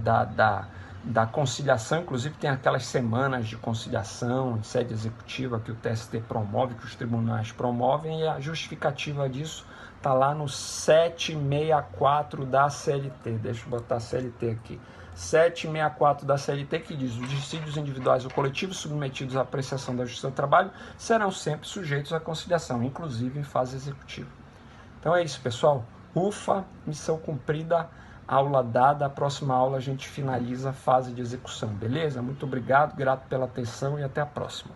da conciliação. Inclusive tem aquelas semanas de conciliação em sede executiva que o TST promove, que os tribunais promovem, e a justificativa disso está lá no 764 da CLT. Deixa eu botar a CLT aqui. 764 da CLT, que diz: os dissídios individuais ou coletivos submetidos à apreciação da Justiça do Trabalho serão sempre sujeitos à conciliação, inclusive em fase executiva. Então é isso, pessoal. Ufa, missão cumprida. Aula dada, a próxima aula a gente finaliza a fase de execução, beleza? Muito obrigado, grato pela atenção e até a próxima.